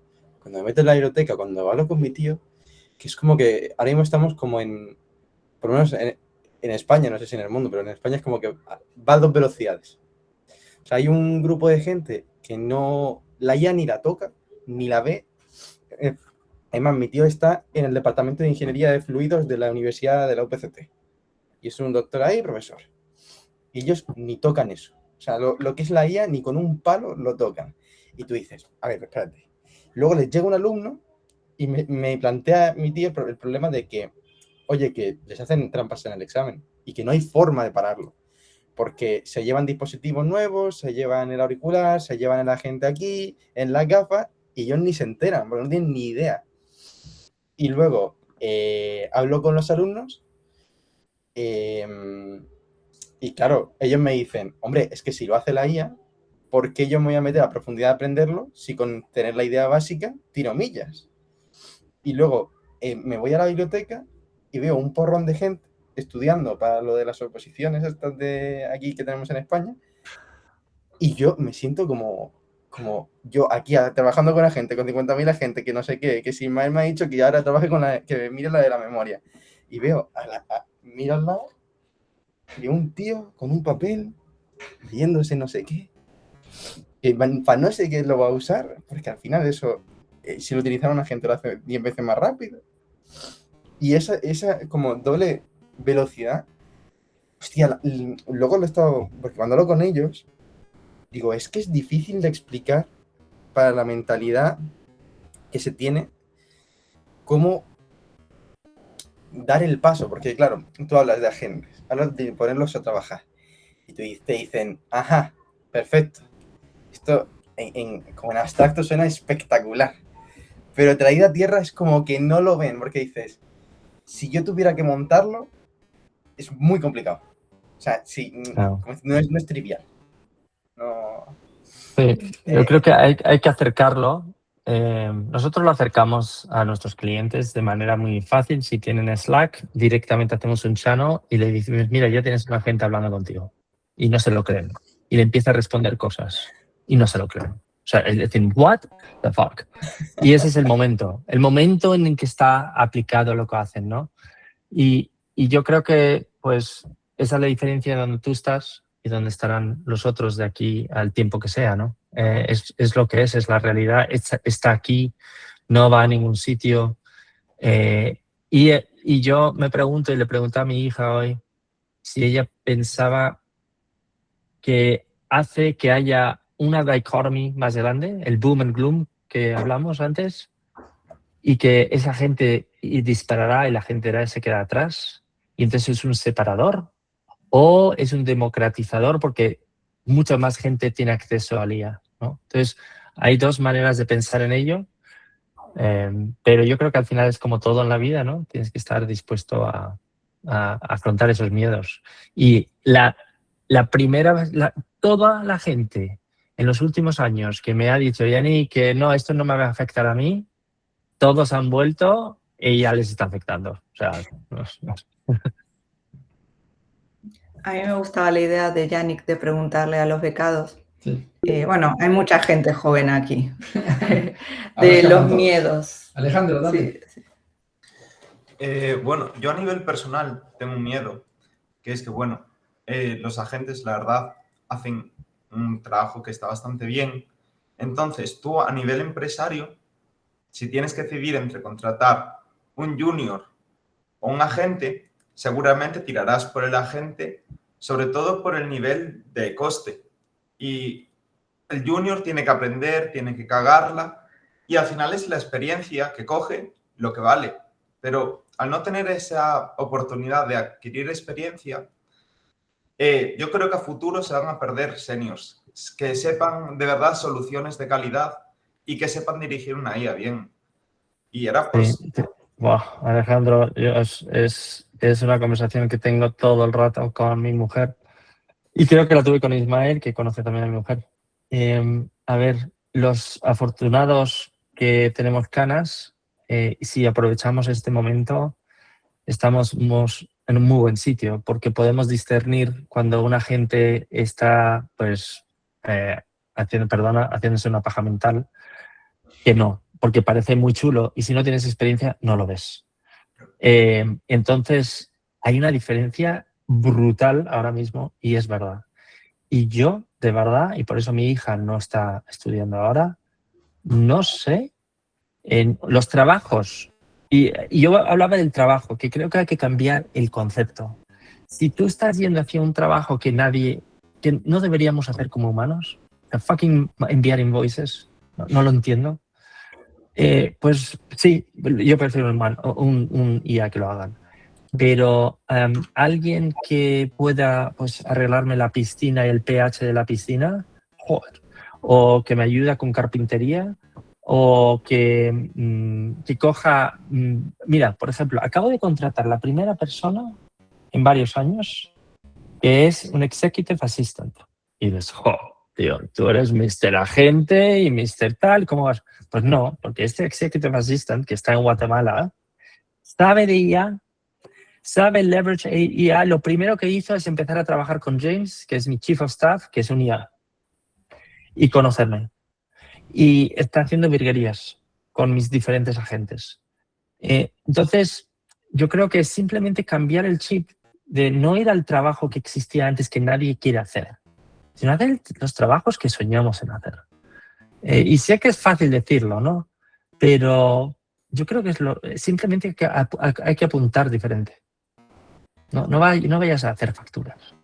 cuando me meto en la biblioteca, cuando hablo con mi tío, que es como que ahora mismo estamos como por lo menos en España, no sé si en el mundo, pero en España es como que va a 2 velocidades. O sea, hay un grupo de gente que no la IA ni la toca, ni la ve, Además, mi tío está en el departamento de Ingeniería de Fluidos de la Universidad de la UPCT. Y es un doctor ahí, profesor. Y ellos ni tocan eso. O sea, lo que es la IA, ni con un palo lo tocan. Y tú dices, a ver, espérate. Luego les llega un alumno y me plantea mi tío el problema de que, oye, que les hacen trampas en el examen y que no hay forma de pararlo. Porque se llevan dispositivos nuevos, se llevan el auricular, se llevan el agente aquí, en las gafas, y ellos ni se enteran, porque no tienen ni idea. Y luego hablo con los alumnos y claro, ellos me dicen, hombre, es que si lo hace la IA, ¿por qué yo me voy a meter a profundidad de aprenderlo si con tener la idea básica tiro millas? Y luego me voy a la biblioteca y veo un porrón de gente estudiando para lo de las oposiciones estas de aquí que tenemos en España, y yo me siento como yo aquí trabajando con la gente, con 50.000 gente, que no sé qué, que si me ha dicho que ahora trabaje con que mire la de la memoria, y veo, miro al lado, y un tío con un papel, leyéndose no sé qué, que para no sé qué lo va a usar, porque al final eso, si lo utilizara una gente lo hace 10 veces más rápido. Y esa como doble velocidad, hostia, luego lo he estado, porque cuando hablo con ellos, digo, es que es difícil de explicar para la mentalidad que se tiene cómo dar el paso, porque claro, tú hablas de agentes, hablas de ponerlos a trabajar, y te dicen, ajá, perfecto, esto como en abstracto suena espectacular, pero traído a tierra es como que no lo ven, porque dices, si yo tuviera que montarlo, es muy complicado. O sea, sí, Claro. no es trivial. No. Sí, yo creo que hay que acercarlo. Nosotros lo acercamos a nuestros clientes de manera muy fácil. Si tienen Slack, directamente hacemos un channel y le decimos, mira, ya tienes una gente hablando contigo. Y no se lo creen. Y le empieza a responder cosas. Y no se lo creen. O sea, es decir, what the fuck. Y ese es el momento en el que está aplicado lo que hacen, ¿no? Y yo creo que, pues, esa es la diferencia de donde tú estás y donde estarán los otros de aquí al tiempo que sea, ¿no? Es lo que es la realidad, está aquí, no va a ningún sitio. Y yo me pregunto, y le pregunté a mi hija hoy, si ella pensaba que hace que haya una dichotomy más grande, el boom and gloom que hablamos antes, y que esa gente disparará y la gente se queda atrás, y entonces es un separador, o es un democratizador porque mucha más gente tiene acceso al IA, ¿no? Entonces, hay dos maneras de pensar en ello, pero yo creo que al final es como todo en la vida, ¿no? Tienes que estar dispuesto a afrontar esos miedos. Y toda la gente en los últimos años que me ha dicho, Yanni, que no, esto no me va a afectar a mí, todos han vuelto y ya les está afectando. O sea, no. A mí me gustaba la idea de Yannick de preguntarle a los becados. Sí. Bueno, hay mucha gente joven aquí. Ahora De escapan los todos. miedos. Alejandro, dale. Sí. Bueno, yo a nivel personal tengo un miedo, que es que, bueno, los agentes, la verdad, hacen un trabajo que está bastante bien. Entonces, tú a nivel empresario, si tienes que decidir entre contratar un junior o un agente, seguramente tirarás por el agente, sobre todo por el nivel de coste. Y el junior tiene que aprender, tiene que cagarla, y al final es la experiencia que coge lo que vale. Pero al no tener esa oportunidad de adquirir experiencia, yo creo que a futuro se van a perder seniors que sepan de verdad soluciones de calidad y que sepan dirigir una IA bien. Y era pues... Sí. Wow, Alejandro, es una conversación que tengo todo el rato con mi mujer y creo que la tuve con Ismael, que conoce también a mi mujer. A ver, los afortunados que tenemos canas, si aprovechamos este momento, estamos en un muy buen sitio porque podemos discernir cuando una gente está pues haciéndose una paja mental, que no, porque parece muy chulo y si no tienes experiencia no lo ves. Entonces hay una diferencia brutal ahora mismo y es verdad. Y yo, de verdad, y por eso mi hija no está estudiando ahora, no sé En los trabajos, y yo hablaba del trabajo, que creo que hay que cambiar el concepto. Si tú estás yendo hacia un trabajo que no deberíamos hacer como humanos, fucking enviar invoices, no lo entiendo, pues sí, yo prefiero un IA que lo hagan. Pero alguien que pueda pues, arreglarme la piscina y el pH de la piscina, joder, o que me ayuda con carpintería, o que coja... mira, por ejemplo, acabo de contratar la primera persona en varios años que es un executive assistant. Y dices, tío, tú eres Mr. Agente y Mr. Tal, ¿cómo vas? Pues no, porque este executive assistant que está en Guatemala sabe de IA, sabe leverage IA. Lo primero que hizo es empezar a trabajar con James, que es mi chief of staff, que es un IA, y conocerme. Y está haciendo virguerías con mis diferentes agentes. Entonces, yo creo que es simplemente cambiar el chip de no ir al trabajo que existía antes que nadie quiere hacer, sino hacer los trabajos que soñamos en hacer. Y sé que es fácil decirlo, ¿no? Pero yo creo que simplemente hay que apuntar diferente. No vayas a hacer facturas.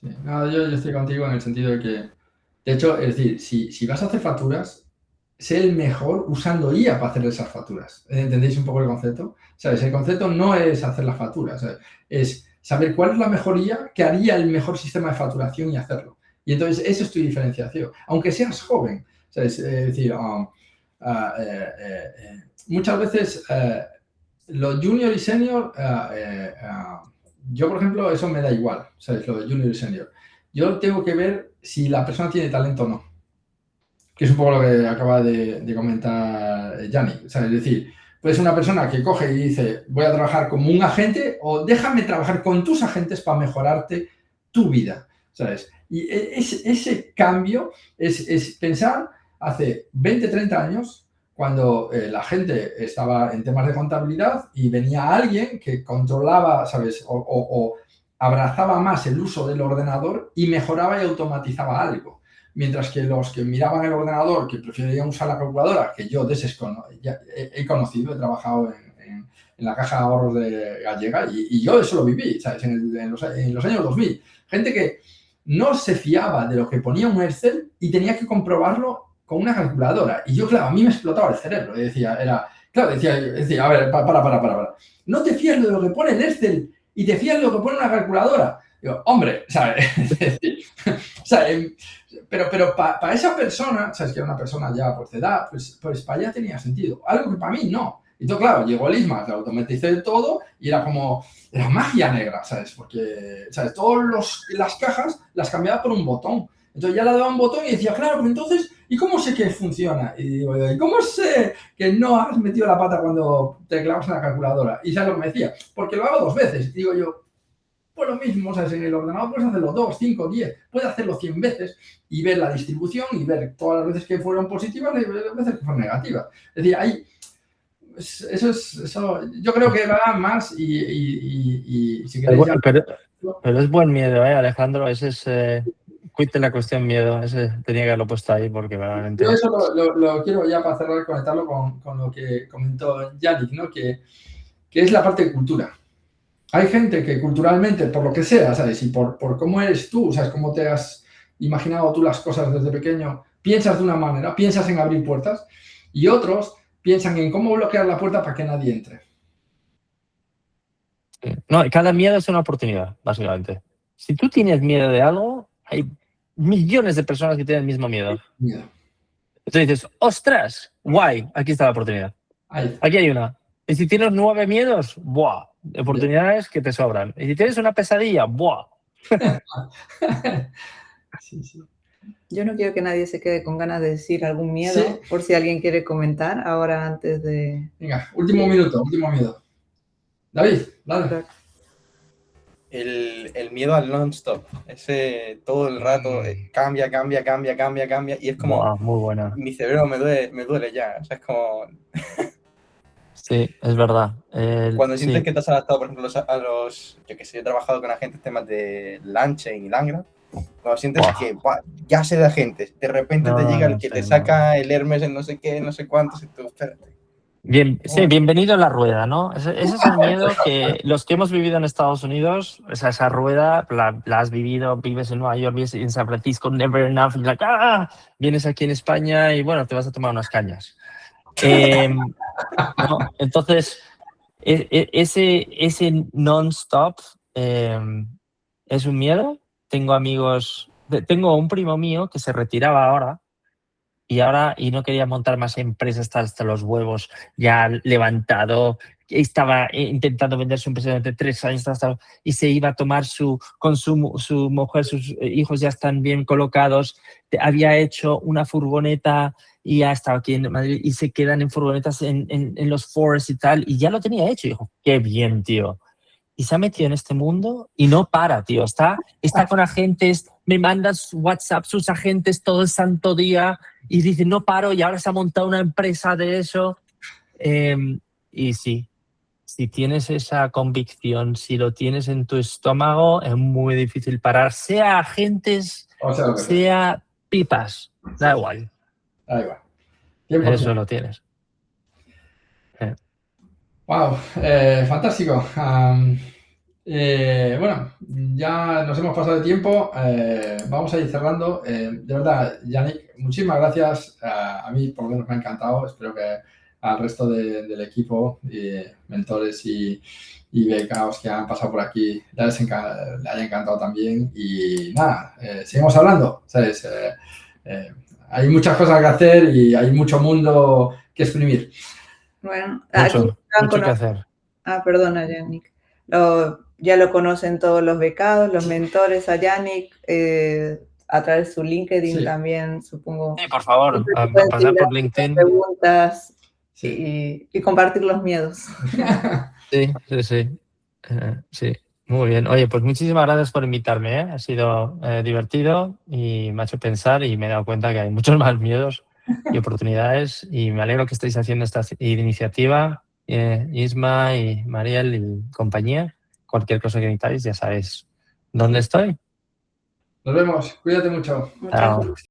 Sí. No, yo estoy contigo en el sentido de que, de hecho, es decir, si vas a hacer facturas, sé el mejor usando IA para hacer esas facturas. ¿Entendéis un poco el concepto? ¿Sabes? El concepto no es hacer las facturas, ¿sabes? Es saber cuál es la mejor IA que haría el mejor sistema de facturación y hacerlo. Y entonces, eso es tu diferenciación. Aunque seas joven, ¿sabes? Es decir, muchas veces los junior y senior, yo, por ejemplo, eso me da igual, ¿sabes? Lo de junior y senior. Yo tengo que ver si la persona tiene talento o no. Que es un poco lo que acaba de comentar Yannick. ¿Sabes? Es decir, pues una persona que coge y dice, voy a trabajar como un agente o déjame trabajar con tus agentes para mejorarte tu vida, ¿sabes? Y ese cambio es pensar hace 20, 30 años, cuando la gente estaba en temas de contabilidad y venía alguien que controlaba, ¿sabes? O abrazaba más el uso del ordenador y mejoraba y automatizaba algo. Mientras que los que miraban el ordenador, que preferían usar la calculadora, que yo he conocido, he trabajado en la caja de ahorros de Gallega y yo eso lo viví, ¿sabes? En los años 2000. Gente que no se fiaba de lo que ponía un Excel y tenía que comprobarlo con una calculadora. Y yo, claro, a mí me explotaba el cerebro. Y decía, a ver, para. No te fías de lo que pone el Excel y te fías de lo que pone una calculadora. Digo, hombre, ¿sabes? Pero para esa persona, ¿sabes? Que era una persona ya por edad, pues para ella tenía sentido. Algo que para mí no. Y entonces, claro, llegó el ISMAS, lo automaticé todo y era magia negra, ¿sabes? Porque, ¿sabes? Todas las cajas las cambiaba por un botón. Entonces ya le daba un botón y decía, claro, pero entonces, ¿y cómo sé que funciona? Y digo, ¿y cómo sé que no has metido la pata cuando te clavas en la calculadora? Y ¿sabes lo que me decía? Porque lo hago 2 veces. Y digo yo, pues lo mismo, ¿sabes? En el ordenador puedes hacerlo 2, 5, 10, puedes hacerlo 100 veces y ver la distribución y ver todas las veces que fueron positivas y las veces que fueron negativas. Es decir, eso yo creo que va más y si queréis pero es buen miedo, Alejandro. Ese es... Cuite la cuestión miedo. Ese tenía que haberlo puesto ahí porque realmente... Yo eso lo quiero ya para cerrar, conectarlo con lo que comentó Yannick, ¿no? Que es la parte de cultura. Hay gente que culturalmente, por lo que sea, ¿sabes? Y por cómo eres tú, ¿sabes? Cómo te has imaginado tú las cosas desde pequeño, piensas de una manera, piensas en abrir puertas, y otros piensan en cómo bloquear la puerta para que nadie entre. No, cada miedo es una oportunidad, básicamente. Si tú tienes miedo de algo, hay millones de personas que tienen el mismo miedo. Entonces dices, ¡ostras! Guay, aquí está la oportunidad. Aquí hay una. Y si tienes 9 miedos, ¡buah! Oportunidades que te sobran. Y si tienes una pesadilla, ¡buah! Sí. Yo no quiero que nadie se quede con ganas de decir algún miedo, sí. Por si alguien quiere comentar ahora antes de... Venga, último miedo. David, dale. El miedo al non-stop. Ese todo el rato cambia. Y es como, wow, muy buena. Mi cerebro me duele ya. O sea, es como... Sí, es verdad. Cuando sientes que te has adaptado, por ejemplo, a los... Yo que sé, he trabajado con agentes temas de LangChain y Langra. Cuando sientes que ya sé de agentes, de repente te llega el que te saca el Hermes en no sé qué, no sé cuántos, y tú, espérate. Sí, bienvenido a la rueda, ¿no? Ese es el miedo que los que hemos vivido en Estados Unidos, esa rueda la has vivido, vives en Nueva York, vives en San Francisco, never enough, y vienes aquí en España y bueno, te vas a tomar unas cañas. ¿No? Entonces, ese non-stop es un miedo. Tengo amigos, tengo un primo mío que se retiraba ahora y no quería montar más empresas hasta los huevos, ya levantado, estaba intentando vender su empresa durante 3 años y se iba a tomar con su mujer, sus hijos ya están bien colocados, había hecho una furgoneta y ya estaba aquí en Madrid y se quedan en furgonetas en los forests y tal, y ya lo tenía hecho. Y dijo, qué bien, tío. Y se ha metido en este mundo y no para, tío. Está con agentes, me manda WhatsApp sus agentes todo el santo día y dice, no paro, y ahora se ha montado una empresa de eso. Y sí, si tienes esa convicción, si lo tienes en tu estómago, es muy difícil parar. Sea agentes, sea pipas, da igual. Da igual. 100%. Eso lo tienes. Wow, fantástico. Bueno, ya nos hemos pasado de tiempo. Vamos a ir cerrando. De verdad, Yannick, muchísimas gracias. A mí, por lo menos, me ha encantado. Espero que al resto del equipo, mentores y becados que han pasado por aquí, le haya encantado también. Y nada, seguimos hablando, ¿sabes? Hay muchas cosas que hacer y hay mucho mundo que exprimir. Bueno, mucho que hacer. Perdona, Yannick. Ya lo conocen todos los becados, los mentores a Yannick, a través de su LinkedIn también, supongo. Sí, por favor, pasar por LinkedIn. Preguntas y compartir los miedos. Sí, muy bien. Oye, pues muchísimas gracias por invitarme, ¿eh? Ha sido divertido y me ha hecho pensar y me he dado cuenta que hay muchos más miedos y oportunidades y me alegro que estéis haciendo esta iniciativa, Isma y Mariel y compañía. Cualquier cosa que necesitáis ya sabéis dónde estoy. Nos vemos. Cuídate mucho. Chao.